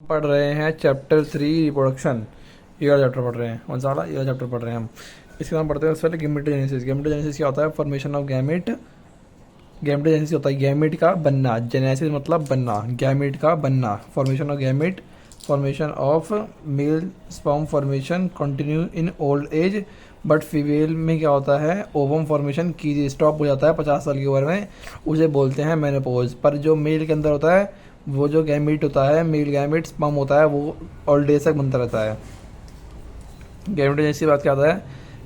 पढ़ रहे हैं चैप्टर 3 रिप्रोडक्शन। ये वाला चैप्टर पढ़ रहे हैं, कौन सा वाला? ये वाला चैप्टर पढ़ रहे हैं हम। इसके नाम पढ़ते हैं उससे पहले गैमेटोजेनेसिस। गैमेटोजेनेसिस क्या होता है? Formation of gamete. गैमेटोजेनेसिस होता है गैमेट का बनना। जेनेसिस मतलब बनना, गैमेट का बनना। Formation of gamete, formation of male sperm formation continue in old age. But female में क्या होता है? ओवम फॉर्मेशन की स्टॉप हो जाता है 50 साल की उम्र में, उसे बोलते हैं मेनोपॉज। पर जो मेल के अंदर होता है, वो जो गैमेट होता है, मेल गैमेट स्पर्म होता है, वो ओल्ड एज तक बनता रहता है। गैमेटोजेनेसिस की बात क्या होता है?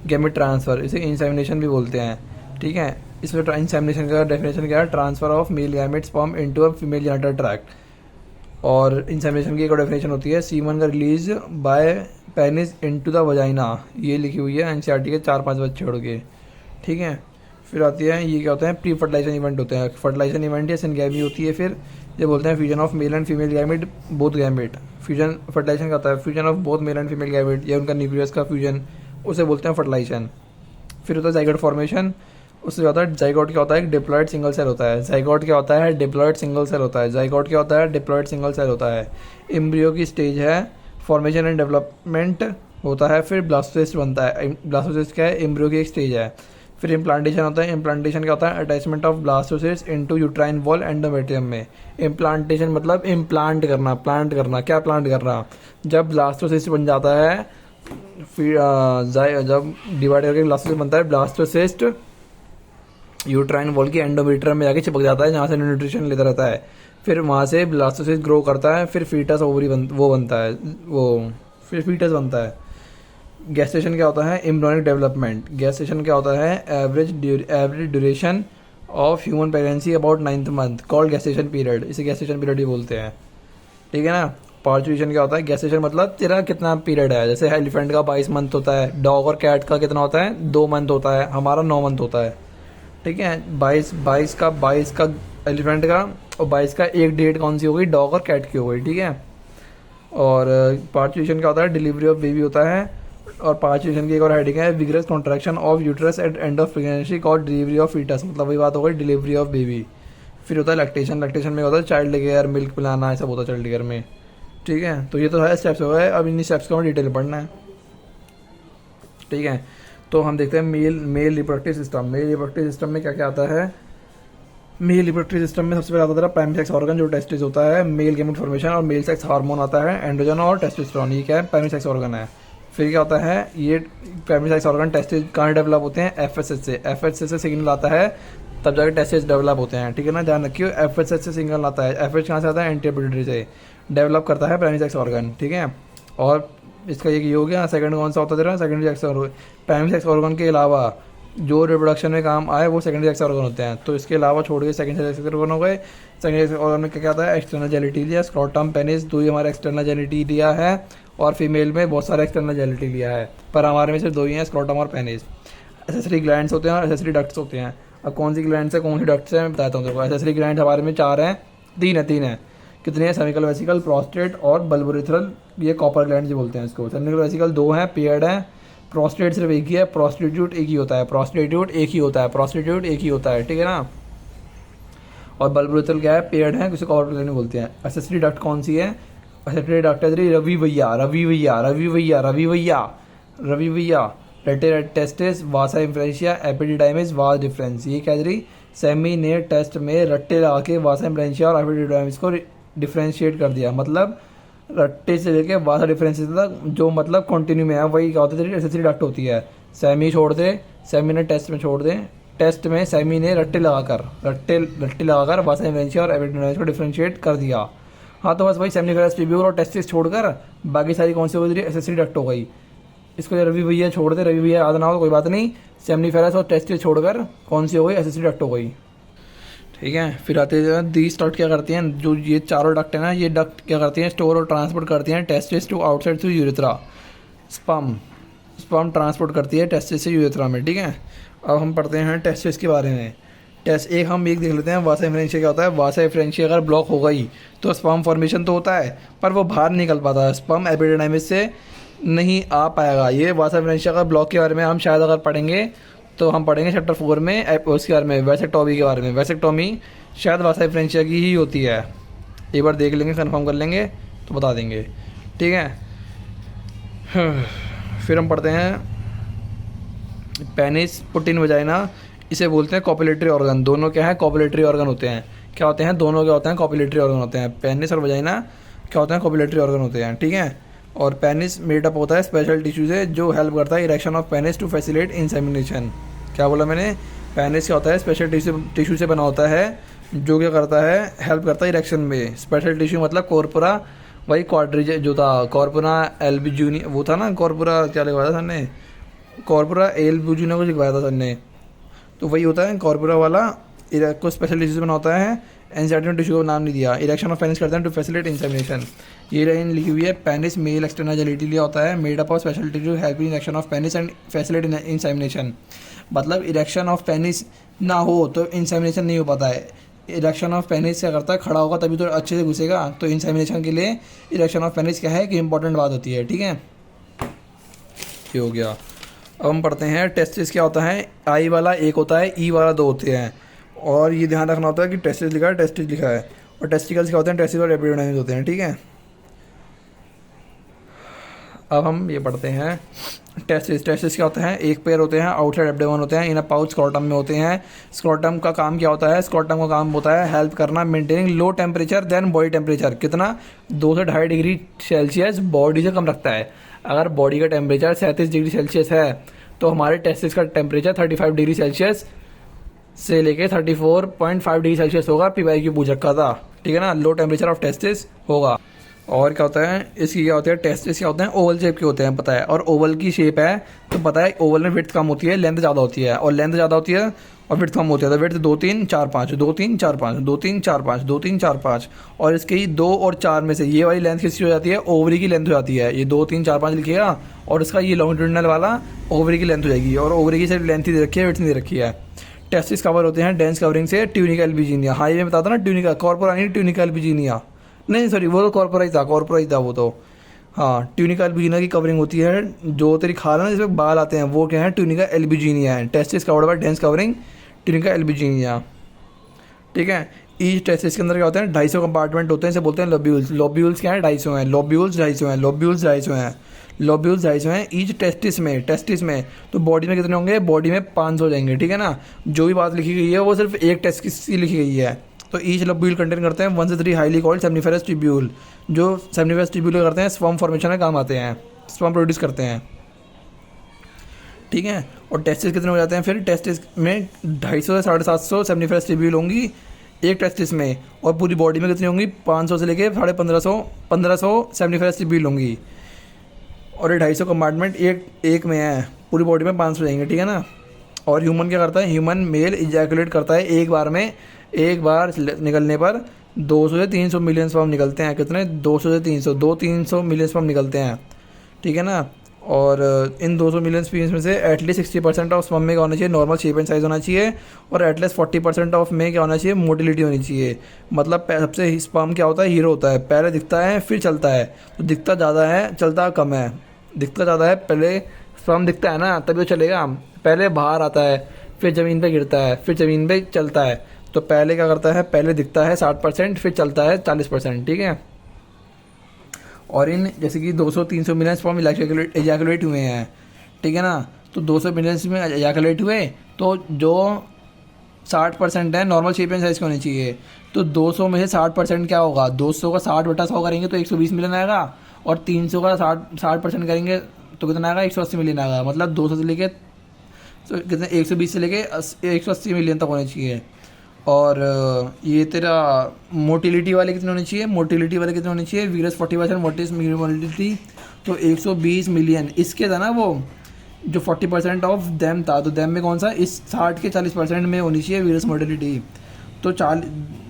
गैमेट ट्रांसफर, इसे इंसेमिनेशन भी बोलते हैं। ठीक है, इसमें इंसेमिनेशन का डेफिनेशन क्या है? Transfer of male gamete sperm into a female genital tract. और इंसेमिनेशन की एक डेफिनेशन होती है सीमन का release by penis into the vagina. ये लिखी हुई है एनसीईआरटी के 4-5 बच्चे छोड़ के। ठीक है, फिर आती है ये क्या होते हैं? प्री फर्टिलाइजेशन इवेंट होते हैं। फर्टिलाइजेशन इवेंट या सिनगैमी होती है। फिर ये बोलते हैं fusion of male and female gamete, both gamete. Fusion fertilization का होता है fusion of both male and female gamete, या उनका न्यूक्लियस का फ्यूजन, उसे बोलते हैं फर्टिलाइजेशन। फिर होता है जाइगोट फॉर्मेशन। उससे होता है जाइगोट क्या होता है? एक डिप्लॉयड सिंगल सेल होता है। जाइगोट क्या होता है? डिप्लॉयड सिंगल सेल होता है। जाइगोट क्या होता है? डिप्लॉयड सिंगल सेल होता है। एम्ब्रियो की स्टेज है, फॉर्मेशन एंड डेवलपमेंट होता है। फिर ब्लास्टोसिस्ट बनता है। ब्लास्टोसिस्ट क्या है? एम्ब्रियो की एक स्टेज है। फिर इम्प्लांटेशन होता है। इम्प्लांटेशन क्या होता है? Attachment of blastocyst into uterine wall endometrium में। इम्प्लांटेशन मतलब इम्प्लांट करना, प्लांट करना। क्या प्लांट करना? जब ब्लास्टोसिस्ट बन जाता है, फिर जब डिवाइड करके ब्लास्टोसिस्ट बनता है, ब्लास्टोसिस्ट यूट्राइन वॉल की एंडोमेट्रियम में जाके चिपक जाता है, जहाँ से न्यूट्रिशन लेता रहता है। फिर वहाँ से ब्लास्टोसिस्ट ग्रो करता है। फिर फीटस ओवरी वो बनता है, वो फिर फीटस बनता है। गैस्टेशन क्या होता है? Embryonic development. गैस्टेशन क्या होता है? Average duration of human pregnancy about 9th month, called gestation period. इसे गैस्टेशन पीरियड ही बोलते हैं। ठीक है ना। पार्चुरेशन क्या होता है? गैस्टेशन मतलब तेरा कितना पीरियड है। जैसे एलिफेंट का 22 मंथ होता है, डॉग और कैट का कितना होता है? 2 मंथ होता है, हमारा 9 मंथ होता है। ठीक है, 22 का एलिफेंट का, और 22 का एक डेट कौन सी हो गई? डॉग और कैट की हो गई। ठीक है। और पार्चुरेशन क्या होता है? डिलीवरी ऑफ बेबी होता है। और पार्चुरेशन की एक और हेडिंग है vigorous contraction of uterus at end of pregnancy called delivery of foetus, मतलब वही बात हो गई, डिलीवरी ऑफ बेबी। फिर होता है लैक्टेशन। लैक्टेशन में होता है चाइल्ड केयर, मिल्क पिलाना, ऐसा होता है चाइल्ड केयर में। ठीक है, तो ये तो है स्टेप्स हो गए। अब इन्हीं स्टेप्स को हमें डिटेल पढ़ना है। ठीक है, तो हम देखते हैं male reproductive system. Male reproductive system में क्या क्या आता है? मेल रिप्रोडक्टिव सिस्टम में सबसे पहले आता है प्राइमरी सेक्स ऑर्गन, जो टेस्टिस होता है, मेल गैमेट फॉर्मेशन, और मेल सेक्स हार्मोन आता है, एंड्रोजन और टेस्टोस्टेरोन। ये क्या है? प्राइमरी सेक्स ऑर्गन है। फिर क्या होता है? ये प्राइमरी सेक्स ऑर्गन टेस्टिस कहाँ डेवलप होते हैं? एफएसएच से। एफएसएच से सिग्नल आता है, तब जाकर टेस्टिस डेवलप होते हैं। ठीक है ना, ध्यान रखियो, एफएसएच से सिग्नल आता है। एफएच कहाँ से आता है? एंटीपिट्यूटरी से डेवलप करता है प्राइमरी सेक्स ऑर्गन। ठीक है, और इसका ये हो गया। सेकंड कौन सा होता है तेरा? Secondary sex organ. Primary sex organ के अलावा जो रिप्रोडक्शन में काम आए वो सेकेंडरी सेक्स ऑर्गन होते हैं। तो इसके अलावा छोड़ के सेकेंडरी सेक्स ऑर्गन हो गए। सेकेंडरी सेक्स ऑर्गन में क्या क्या आता है? एक्सटर्नल जेनिटेलिया, स्क्रोटम, पेनिस, दो ही हमारा एक्सटर्नल जेनिटेलिया है। और फीमेल में बहुत सारे एक्सटर्नल जेनिटेलिया है, पर हमारे में सिर्फ दो ही हैं, स्क्रोटम और पेनिस। एसेसरी ग्लैंड्स होते हैं और एसेसरी डक्ट्स होते हैं। अब कौन सी ग्लैंड्स है, कौन सी डक्ट्स है, मैं बताता हूँ देखो। एसेसरी ग्लैंड हमारे में 4 हैं, 3 है। कितने हैं? सेमिकल वेसिकल, प्रोस्टेट और बल्बोरेथ्रल, ये कॉपर ग्लैंड जो बोलते हैं इसको। सेमिकल वेसिकल 2 हैं, पेयर्ड हैं। प्रोस्टेट सिर्फ एक ही है, प्रोस्टिट्यूट एक ही होता है, प्रोस्टिट्यूट एक ही होता है, प्रोस्टिट्यूट एक ही होता है। ठीक है ना। और बल्बोरेथ्रल क्या है? पेयर्ड है, किसी कॉपर ग्लैंड बोलते हैं। एसेसरी डक्ट कौन सी है? एसेसरी डक्ट है रवि भैया, रवि भैया, रवि भैया, रवि भैया, रवि भैया। टेस्टिस, वासा इंफ्रेंशिया, एपिडिडाइमिस, वास डिफरेंस। ये क्या रही? सेमी ने टेस्ट में रट्टे लगा के वासा इंफ्रेंशिया और एपिडिडाइमिस को डिफ्रेंशिएट कर दिया। मतलब रट्टे से लेके वासा डिफरेंशिएट तक जो मतलब कंटिन्यू में है, वही क्या होती है? एसेसरी डक्ट होती है। सेमी छोड़ दे, सेमी ने टेस्ट में छोड़ दे। टेस्ट में सेमी ने रट्टे लगाकर वासा इंफ्रेंशिया और एपिडिडाइमिस को डिफ्रेंशिएट कर दिया। हाँ, तो बस वही सेमिनिफेरस ट्यूब्यूल और टेस्टिस छोड़कर बाकी सारी कौन सी हो गई? एसेसरी डक्ट हो गई। इसको रवि भैया छोड़ दे, रवि भैया याद ना हो तो कोई बात नहीं। सेमिनिफेरस और टेस्टिस छोड़कर कौन सी हो गई? एसेसरी डक्ट हो गई। ठीक है, फिर आते हैं दीज डक्ट क्या करती हैं? जो ये चारों डक्ट है ना, ये डक्ट क्या करती हैं? स्टोर और ट्रांसपोर्ट करती हैं testis to outside through urethra. Sperm transport करती है टेस्टिस से यूरेथ्रा में। ठीक है, अब हम पढ़ते हैं टेस्टिस के बारे में। हम एक देख लेते हैं, वासा इंफ्रेंशिया क्या होता है? वासा इंफ्रेंशिया अगर ब्लॉक हो गई तो स्पर्म फॉर्मेशन तो होता है, पर वो बाहर निकल पाता है, स्पर्म एपिडिडाइमिस से नहीं आ पाएगा। ये वासा इंफ्रेंशिया का ब्लॉक के बारे में हम शायद अगर पढ़ेंगे तो हम पढ़ेंगे चैप्टर 4 में उसके बारे में, वैसेक्टोमी के बारे में। वैसेक्टोमी शायद वासा इंफ्रेंशिया की ही होती है, एक बार देख लेंगे, कंफर्म कर लेंगे। तो तो बता देंगे, ठीक है। फिर हम पढ़ते हैं पेनिस पुट इन वजाइना, इसे बोलते हैं कॉपुलेटरी ऑर्गन। दोनों क्या है, कॉपुलेटरी ऑर्गन होते हैं। क्या होते हैं, दोनों क्या होते हैं, कॉपुलेटरी ऑर्गन होते हैं। पेनिस और वजाइना क्या होते हैं, कॉपुलेटरी ऑर्गन होते हैं, ठीक है। और पेनिस मेड अप होता है स्पेशल टिश्यू से जो हेल्प करता है erection of penis to facilitate insemination. क्या बोला मैंने, पेनिस क्या होता है, स्पेशल टिश्यू से बना होता है जो क्या करता है, हेल्प करता है इरेक्शन में। स्पेशल टिश्यू मतलब कॉर्पोरा, वही क्वाड्रिज जो था, कॉर्पोरा एल्बुजिनी, वो था ना कॉर्पोरा, क्या लिखवाया था सर ने, कॉर्पोरा एल्बुजिनो को लिखवाया था सर ने, तो वही होता है कॉर्पोरा वाला। को स्पेशल टिश्यू से बना होता है, एंजाइटम टिश्यू को नाम नहीं दिया। इरेक्शन ऑफ पेनिस करते हैं टू फैसिलिटेट इंसेमिनेशन। ये लाइन लिखी हुई है, पेनिस मेल एक्सटर्नल जेनिटल लिया होता है, made up of special tissue helping erection of penis and facilitate insemination. मतलब इरेक्शन ऑफ पेनिस ना हो तो इंसेमिनेशन नहीं हो पाता है। इरेक्शन ऑफ पेनिस क्या करता है, खड़ा होगा तभी तो अच्छे से घुसेगा। तो इंसेमिनेशन के लिए इरेक्शन ऑफ पेनिस क्या है कि इंपॉर्टेंट बात होती है, ठीक है। ये हो गया। अब हम पढ़ते हैं टेस्टिस क्या होता है। आई वाला एक होता है, ई वाला दो होते हैं। और ये ध्यान रखना होता है कि टेस्टिस लिखा है, टेस्टिस लिखा है। और टेस्टिकल्स क्या होते हैं, टेस्टिस और एपिडिडाइमिस होते हैं, ठीक है। अब हम ये पढ़ते हैं टेस्टिस। टेस्टिस क्या होते हैं, एक पेयर होते हैं, आउटसाइड एब्डोमेन होते हैं, इन अ पाउच स्क्रोटम में होते हैं। स्क्रोटम का काम क्या होता है, स्क्रोटम का काम होता है हेल्प करना maintaining low temperature than body temperature. कितना, 2 से 2.5 डिग्री सेल्सियस बॉडी से कम रखता है। अगर बॉडी का टेम्परेचर 37 डिग्री सेल्सियस है तो हमारे टेस्टिस का टेम्परेचर 35 डिग्री सेल्सियस से लेके 34.5 डिग्री सेल्सियस होगा। पीवाई की पूछक का था, ठीक है ना, लो टेम्परेचर ऑफ टेस्टिस होगा। और क्या होता है, इसकी क्या होता है, टेस्टिस क्या होते हैं, ओवल शेप के होते हैं, पता है। और ओवल की शेप है तो पता है, ओवल में विड्थ कम होती है, लेंथ ज़्यादा होती है। और लेंथ ज़्यादा होती है और विड्थ कम होती है। तो विड्थ 2 3 4 5, 2 3 4 5, 2 3 4 5, 2 3 4 5। और इसके ही 2 और 4 में से ये वाली लेंथ किसकी हो जाती है, ओवरी की लेंथ हो जाती है। ये 2 3 4 5 लिखिएगा और इसका ये लॉन्गिट्यूडिनल वाला ओवरी की लेंथ हो जाएगी। और ओवरी की सिर्फ लेंथ ही दे रखी है, विड्थ नहीं दे रखी है। टेस्टिस कवर होते हैं डेंस कवरिंग से ट्यूनिका एल्बुजिनिया। हाँ, ये बताता ना, ट्यूनिका कॉर्पोरा नहीं, ट्यूनिका एल्बुजिनिया नहीं, सॉरी वो तो कॉर्पोरा ही था वो तो। हाँ, ट्यूनिका एल्बुजिनिया की कवरिंग होती है। जो तेरी खाल है ना जिसमें बाल आते हैं वो क्या है, ट्यूनिका एल्बुजिनिया है। Testis covered by dense covering tunica albuginea, ठीक है। ईच टेस्टिस के अंदर क्या होते हैं, 250 कंपार्टमेंट होते हैं, इसे बोलते हैं लोब्यूल्स। लोब्यूल्स क्या है, 250 हैं। लोब्यूल्स 250 हैं, लोब्यूल्स 250 हैं, लोब्यूल्स 250 हैं ईच टेस्टिस में। तो बॉडी में कितने होंगे, बॉडी में 500 हो जाएंगे, ठीक है ना। जो भी बात लिखी गई है वो सिर्फ एक टेस्टिस की लिखी गई है। तो ईच लोब्यूल कंटेन करते हैं 1 से 3 हाईली कॉल्ड सेमनीफेरस ट्यूब्यूल। जो सेमनीफेरस ट्यूब्यूल करते हैं स्पर्म फॉर्मेशन में काम आते हैं, स्पर्म प्रोड्यूस करते हैं, ठीक है। और टेस्टिस कितने हो जाते हैं, फिर टेस्टिस में 250 से 750 सेमनीफेरस ट्यूब्यूल होंगी एक टेस्टिस में। और पूरी बॉडी में कितनी होंगी, 500 से लेके 1550 सेमनीफेरस ट्यूब्यूल होंगी। और ये 250 कंपार्टमेंट एक में है, पूरी बॉडी में 500 जाएंगे, ठीक है ना। और ह्यूमन क्या करता है, ह्यूमन मेल इजैकुलेट करता है एक बार निकलने पर 200 से 300 मिलियन स्पर्म निकलते हैं। कितने, 200 से 300 मिलियन स्पर्म निकलते हैं, ठीक है ना। और इन 200 मिलियन स्पर्म में से एटलीस्ट 60% ऑफ स्पर्म में क्या होना चाहिए, नॉर्मल शेप एंड साइज होना चाहिए। और एटलीस्ट 40% ऑफ में क्या होना चाहिए, मोटिलिटी होनी चाहिए। मतलब सबसे स्पर्म क्या होता है, हीरो होता है, पहले दिखता है फिर चलता है। तो दिखता ज़्यादा है, चलता कम है। दिखता ज़्यादा है, पहले स्पर्म दिखता है ना तभी तो चलेगा। पहले बाहर आता है, फिर ज़मीन पे गिरता है, फिर ज़मीन पे चलता है। तो पहले क्या करता है, पहले दिखता है 60%, फिर चलता है 40%, ठीक है। और इन जैसे कि 200-300 मिलियन स्पर्म एजैकुलेट हुए हैं, ठीक है ना। तो 200 मिलियन में एजैकुलेट हुए तो जो 60% है नॉर्मल शेप एंड साइज के होने चाहिए। तो 200 में से 60% क्या होगा, 200 का 60/100 करेंगे तो 120 मिलियन आएगा। और 300 का 60% करेंगे तो कितना आएगा, 180 मिलियन आएगा। मतलब 200 से लेके तो कितने, 120 से लेके 180 मिलियन तक होने चाहिए। और ये तेरा मोटिलिटी वाले कितने होने चाहिए, वीरस 40%, मोटिस मोटिलिटी तो 120 मिलियन। इसके था ना वो जो 40% ऑफ दैम था, तो दैम में कौन सा, इस 60 के 40% में होनी चाहिए वीरस मोटिलिटी। तो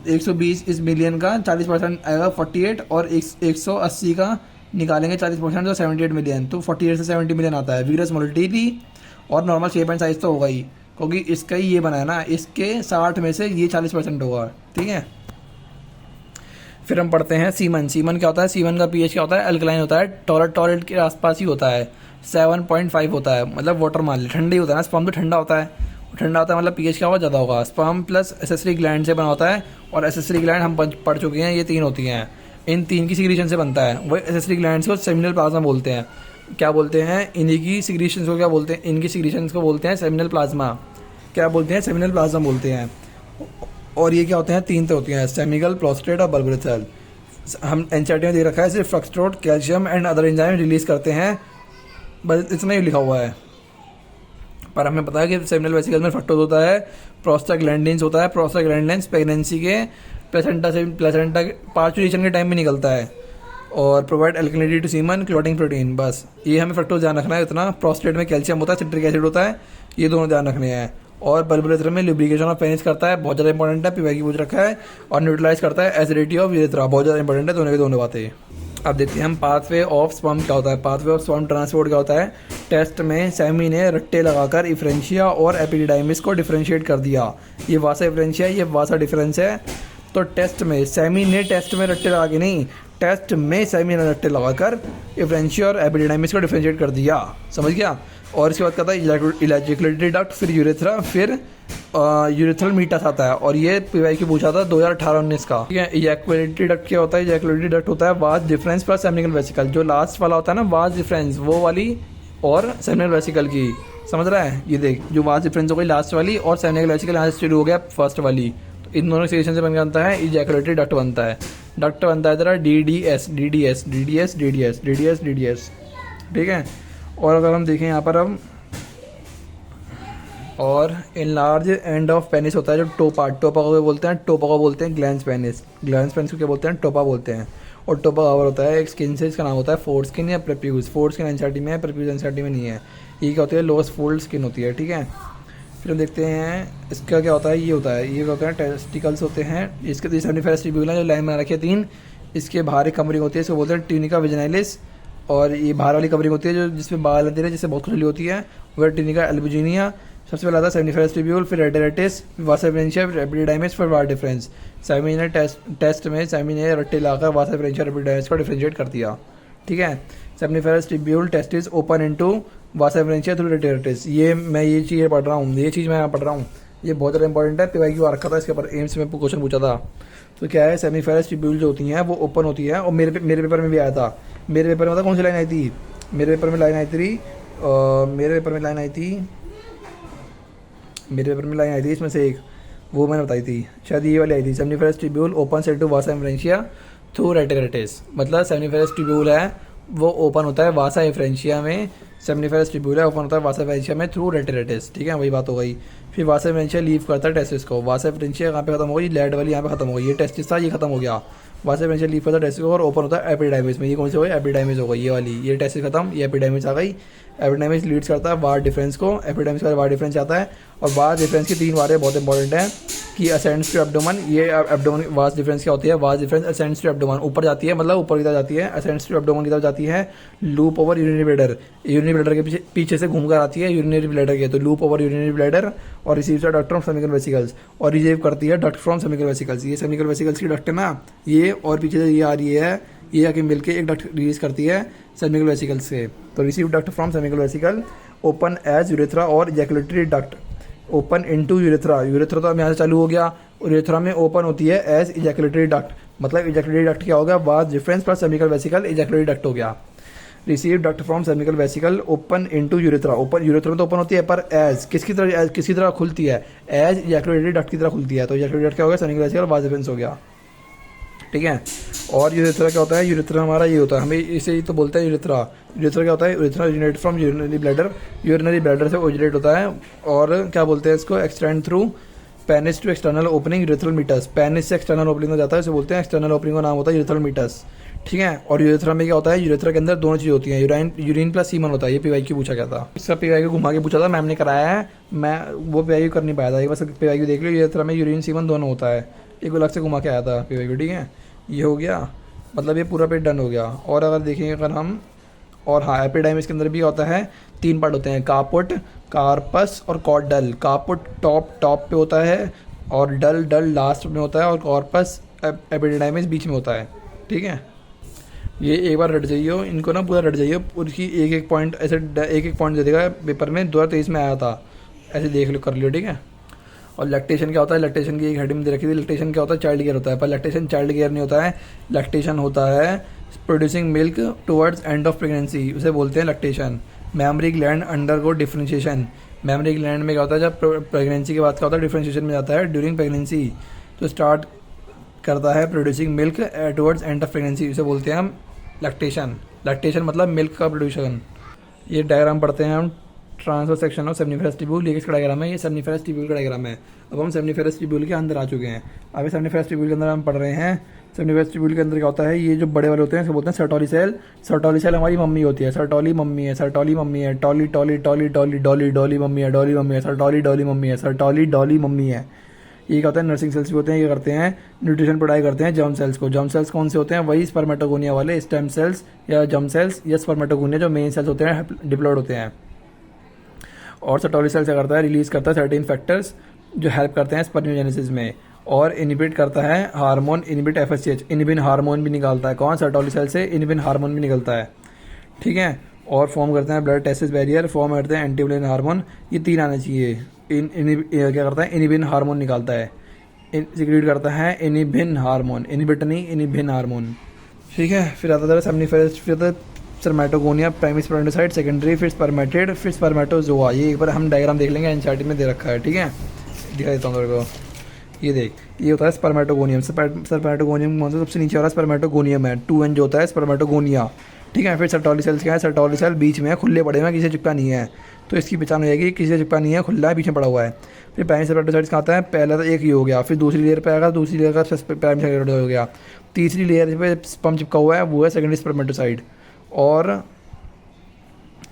120 इस मिलियन का 40% आएगा 48। और 180 का निकालेंगे 40% तो 78 मिलियन। तो 48 से 70 मिलियन आता है वीरस मोटिलिटी। और नॉर्मल शेप एंड साइज तो होगा ही, क्योंकि इसका ही ये बना है ना, इसके 60 में से ये 40% होगा, ठीक है। फिर हम पढ़ते हैं सीमन। सीमन क्या होता है, सीमन का पीएच क्या होता है, अल्कलाइन होता है, टॉयलेट के आसपास ही होता है, 7.5 होता है। मतलब वाटर मान ले, ठंडा ही होता है ना, स्पर्म तो ठंडा होता है, मतलब पीएच क्या होगा, ज़्यादा होगा। स्पर्म प्लस एसेसरी ग्लैंड से बना होता है। और एसेसरी ग्लैंड हम पढ़ चुके हैं, ये 3 होती हैं, इन तीन की सिक्रीशन से बनता है। वही एसेसरी ग्लैंड्स को सेमिनल प्लाज्मा बोलते हैं। क्या बोलते हैं? इन्हीं की सिक्रीशंस को क्या बोलते हैं? इनकी सिक्रीशंस को बोलते हैं सेमिनल प्लाज्मा। क्या बोलते हैं? सेमिनल प्लाज्मा बोलते हैं। और ये क्या होते हैं? तीन तो होती हैं, सेमिकल, प्रोस्टेट और बल्बुरेथ्रल। हम एनसीईआरटी में दे रखा है सिर्फ fructose, calcium and other enzyme release करते हैं, बस इतना ही लिखा हुआ है। पर हमें पता है कि सेमिनल वेसिकल में फ्रक्टोज होता है, प्रोस्टाग्लैंडिन्स होता है। प्रोस्टाग्लैंडिन्स प्रेगनेंसी के प्लेसेंटा पार्चुरेशन के टाइम में निकलता है और provide alkalinity to semen, clotting protein. बस ये हमें फ्रक्टोज ध्यान रखना है इतना। प्रोस्टेट में कैल्शियम होता है, सिट्रिक एसिड होता है, ये दोनों ध्यान रखने हैं। और बल्बुरेथ्रल में लुब्रिकेशन ऑफ पेनिस करता है, बहुत ज़्यादा इंपॉर्टेंट है, पीवाई की पूछ रखा है। और न्यूट्रलाइज करता है एसिडिटी ऑफ यूरेथ्रा, बहुत ज़्यादा इंपॉर्टेंट है। दोनों की दोनों बातें। अब देखते हैं हम पाथवे ऑफ स्पर्म क्या होता है। पाथवे ऑफ स्पर्म ट्रांसपोर्ट क्या होता है? टेस्ट में सैमी ने रट्टे लगाकर इफ्रेंशिया और एपिडिडाइमिस को डिफरेंशिएट कर दिया। ये वासा इफ्रेंशिया, ये वासा डिफरेंस है। तो टेस्ट में सैमी ने टेस्ट में रट्टे लगा के नहीं, टेस्ट में सैमी ने रट्टे लगाकर इफ्रेंशिया और एपिडिडाइमिस को डिफरेंशिएट कर दिया। समझ गया? और इसके बाद कहता है इजैकुलेटरी डक्ट, फिर यूरेथ्रा, फिर यूरेथ्रल मीटस आता है। और ये पीवाई की पूछा था 2018-19 का। ठीक है, इजैकुलेटरी डक्ट क्या होता है? इजैकुलेटरी डक्ट होता है वास डिफरेंस प्लस सेमिनल वेसिकल। जो लास्ट वाला होता है ना वास डिफरेंस, वो वाली और सेमिनल वेसिकल की। समझ रहा है? ये देख, जो वास डिफरेंस हो गई लास्ट वाली और सेमिनल वेसिकल यहाँ से शुरू हो गया फर्स्ट वाली। तो इन दोनों सिचुएशन से बनता है इजैकुलेटरी डक्ट बनता है। डक्ट बनता है तेरा DDS DDS DDS DDS DDS DDS। ठीक है। और अगर हम देखें यहाँ पर अब, और in large end of penis होता है जो टोपा, टोपा को बोलते हैं, टोपा को बोलते हैं ग्लैंस पेनिस। ग्लैंस पेनिस को क्या बोलते हैं? टोपा बोलते हैं। और टोपा कवर होता है एक स्किन से, इसका नाम होता है फोर्ड स्किन या प्रेप्यूज। फोर्ड स्किन एनसीईआरटी में है, प्रेप्यूज एनसीईआरटी में नहीं है। ये क्या होती है? लोअर्स फोल्ड स्किन होती है। ठीक है। फिर हम देखते हैं इसका क्या होता है। ये होता है, ये होता है टेस्टिकल्स होते हैं। इसके 375 ट्यूब्यूल हैं जो लाइन में रखे 3। इसके बाहर एक कवरिंग होती है, इसको बोलते हैं ट्यूनिका विजिनालिस। और ये बाहर वाली कवरिंग होती है जो जिसमें बाल आते हैं, जिससे बहुत खुजली होती है, वह ट्यूनिका एल्बुजिनिया। सबसे पहले आता है 75 ट्यूब्यूल, फिर रेटेरेटिस, वासा इफ्रेंशिया, एपिडिडाइमिस, फिर वार डिफरेंस। सैमी ने टेस्ट में सैमी ने रट्टे लाकर वासा इफ्रेंशिया और एपिडिडाइमिस को डिफरेंशिएट कर दिया। ठीक है। 75 tubule test is open into vasa efferentia through rete testis. ये मैं ये चीज़ पढ़ रहा हूँ, ये चीज़ मैं यहाँ पढ़ रहा हूँ, ये बहुत ज़्यादा इंपॉर्टेंट है। पीवाई क्यू आ रखा था इसके ऊपर, एम्स में क्वेश्चन पूछा था। तो क्या है? सेमीफेरस ट्यूब्यूल जो होती हैं वो ओपन होती है। और मेरे पेपर में भी आया था। मेरे पेपर में पता कौन सी लाइन आई थी? मेरे पेपर में लाइन आई थी इसमें से एक, वो मैंने बताई थी, शायद ये वाली आई थी। Seminiferous tubule open set to vasa efferentia through rete testis. मतलब सेमिनिफेरस ट्यूब्यूल है वो ओपन होता है वासा इफ्रेंशिया में। सेमिनिफेरस ट्यूब्यूल है ओपन होता है वासा इफ्रेंशिया में थ्रू रेटेरेटिस। ठीक है, वही बात हो गई। फिर वासा इफ्रेंशिया लीव करता है टेस्टिस को। वासा इफ्रेंशिया कहाँ पे खत्म हो गई? लेड वाली यहाँ पे खत्म हो गई। ये टेस्टिस था, ये खत्म हो गया। वासा इफ्रेंशिया लीव करता है टेस्टिस को और ओपन होता है एपिडाइमिस में। ये कौन सी हो गई? एपिडाइमिस हो गई ये वाली। ये टेस्टिस खत्म, ये एपिडाइमिस आ गई। एपिडाइमिस लीड्स करता है वार डिफरेंस को। एपिडाइमिस के बाद वार डिफरेंस आता है। और वार डिफरेंस की 3 बारें बहुत इंपॉर्टेंट है कि असेंड्स टू एब्डोमन। ये एब्डोमन वास डिफरेंस क्या होती है? Vas deferens ascends to abdomen, ऊपर जाती है, मतलब ऊपर की तरफ जाती है। असेंड्स टू एब्डोमन की तरफ जाती है। Loop over urinary bladder, urinary bladder के पीछे से घूमकर आती है यूरिनरी ब्लैडर के। तो लूप ओवर यूरिनरी ब्लैडर और रिसीव्स डक्ट फ्रॉम सेमिकल वेसिकल्स और रिसीव करती है डक्ट फ्रॉम सेमिकल वेसिकल्स। ये सेमिकल वेसिकल्स की डक्ट है ना ये, और पीछे से ये आ रही है, ये आके मिलके एक डक्ट रिलीज करती है सेमिकल वेसिकल्स से। तो receive duct from seminal vesicle open as urethra और ejaculatory duct open into urethra. Urethra तो अब यहाँ से चालू हो गया और यूरेथ्रा में ओपन होती है एज इजैकुलेटरी डक्ट। मतलब इजैकुलेटरी डक्ट क्या हो गया? Vas deferens plus seminal vesicle, ejaculatory duct हो गया। Receive duct from seminal vesicle open into urethra. Open urethra में तो ओपन होती है, पर एज किसकी तरह खुलती है? एज इजैकुलेटरी डक्ट की तरह खुलती है। तो इजैकुलेटरी डक्ट क्या हो गया? सेमिकल वेसिकल वास डिफरेंस हो गया। ठीक है। और यूरेथ्रा क्या होता है? यूरेथ्रा हमारा ये होता है, हमें इसे ही तो बोलते हैं यूरेथ्रा। यूरेथ्रा क्या होता है? Urethra originate from urinary bladder, urinary bladder से ओरिजिनेट होता है। और क्या बोलते हैं इसको? Extend through penis to external opening urethral meatus. Penis से एक्सटर्नल ओपनिंग में जाता है, इसे बोलते हैं एक्सटर्नल ओपनिंग का नाम होता है यूरेथ्रल मीटस। ठीक है। और यूरेथ्रा में क्या होता है? यूरेथ्रा के अंदर दोनों चीज़ होती हैं, यूरिन प्लस सीमन होता है। ये पीवाई की पूछा गया था, इसका पीवाई को घुमा के पूछा था, मैम ने कराया है, मैं वो पीवाई कर नहीं पाया था। एक बस पीवाई को देख लो, यूरेथ्रा में यूरिन सीमन दोनों होता है। एक अलग से घुमा के आया था पीवाई को। ठीक है, ये हो गया, मतलब ये पूरा पेज डन हो गया। और अगर देखेंगे अगर हम, और हाँ एपिडाइमिस के अंदर भी होता है, 3 पार्ट होते हैं, कापुट, कार्पस और कॉर्डल। कापुट टॉप पे होता है और डल लास्ट में होता है और कॉर्पस एपिडाइमिस बीच में होता है। ठीक है, ये एक बार रट जाइए, इनको ना पूरा रट जाइए, उसकी एक पॉइंट ऐसे एक पॉइंट दे देगा पेपर में, 2023 में आया था, ऐसे देख लो कर लियो। ठीक है। और लैक्टेशन क्या होता है, लैक्टेशन की एक हेडिंग में दे रखी थी, लैक्टेशन क्या होता है, चाइल्ड केयर होता है, पर लैक्टेशन चाइल्ड केयर नहीं होता है, लैक्टेशन होता है producing milk towards and of pregnancy, उसे बोलते हैं lactation. Mammary gland undergo differentiation, mammary gland में क्या होता है जब प्रेगनेंसी के बाद क्या होता है डिफरेंशिएशन में जाता है ड्यूरिंग प्रेगनेंसी, तो स्टार्ट करता है producing milk towards and of pregnancy, उसे बोलते हैं हम लैक्टेशन। लैक्टेशन मतलब मिल्क का प्रोड्यूशन। ये डायग्राम पढ़ते हैं हम, transfer section of seminiferous tubule, ये किसका डायग्राम है, ये सेमनीफेरस ट्यूब्यूल का डायग्राम है। अब हम सेमनीफेरस ट्यूब्यूल के अंदर आ चुके हैं। अभी सेमनीफेरस ट्यूब्यूल के अंदर हम पढ़ रहे हैं, सेमनीफेरस ट्यूब्यूल के अंदर क्या होता है, ये जो बड़े वाले होते हैं इसको बोलते हैं सर्टोली सेल। सर्टोली सेल हमारी मम्मी होती है, सर्टोली मम्मी है, सर्टोली मम्मी है, टॉली टॉली टॉली टॉली डॉली डॉली मम्मी है, डॉली मम्मी है, सर्टोली डॉली मम्मी है, सर्टोली डॉली मम्मी है। ये क्या होता है, नर्सिंग सेल्स भी होते हैं, ये करते हैं न्यूट्रिशन प्रोवाइड करते हैं जर्म सेल्स को। जर्म सेल्स कौन से होते हैं, वही स्पर्मेटोगोनिया वाले स्टेम सेल्स या जर्म सेल्स या स्पर्मेटोगोनिया जो मेन सेल्स होते हैं डिप्लॉयड होते हैं। और सर्टोली सेल क्या करता है, रिलीज करता है सर्टेन फैक्टर्स जो हेल्प करते हैं स्पर्मियोजेनेसिस में, और इनिबिट करता है hormone, inhibit FSH, inhibin hormone भी निकालता है। कौन, सर्टोली सेल से इनिबिन हार्मोन भी निकलता है, ठीक है। और फॉर्म करते हैं ब्लड टेस्टिस बैरियर, फॉर्म करते हैं एंटीब्लेन हार्मोन, ये तीन आने चाहिए। क्या करता है, इनिबिन हार्मोन निकालता है, सिक्रीट करता है इनिबिन हार्मोन, इनिबिट नहीं इनिबिन हार्मोन, ठीक है। फिर आता था सेमनीफेरस, फिर स्पर्मेटोगोनिया, प्राइमरी स्पर्मेटोसाइट, सेकेंडरी, फिर स्पर्मेटिड, फिर स्पर्मेटोजोआ। ये एक बार हम डायग्राम देख लेंगे, एनसीईआरटी में दे रखा है, ठीक है। दिखा देता हूँ तेरे को, ये देख, ये होता है स्पर्मेटोगोनियम। स्पर्मेटोगोनियम कौन सा, सबसे नीचे वाला स्पर्मेटोगोनियम है, 2N जो होता है स्पर्मेटोगोनिया, ठीक है। फिर सर्टोली सेल्स क्या है, सर्टोली सेल बीच में है, खुले पड़े हुए हैं, किसी से चिपका नहीं है, तो इसकी पहचान हो जाएगी, किसी से चिपका नहीं है, खुला है, बीच में पड़ा हुआ है। फिर प्राइमरी स्पर्मेटोसाइट्स का आता है, पहला तो एक ही हो गया, फिर दूसरी लेयर पे आएगा, दूसरी लेयर का प्राइमरी स्पर्मेटोसाइट हो गया, तीसरी लेयर पे स्पर्म चिपका हुआ है, वो है सेकेंडरी स्पर्मेटोसाइट। और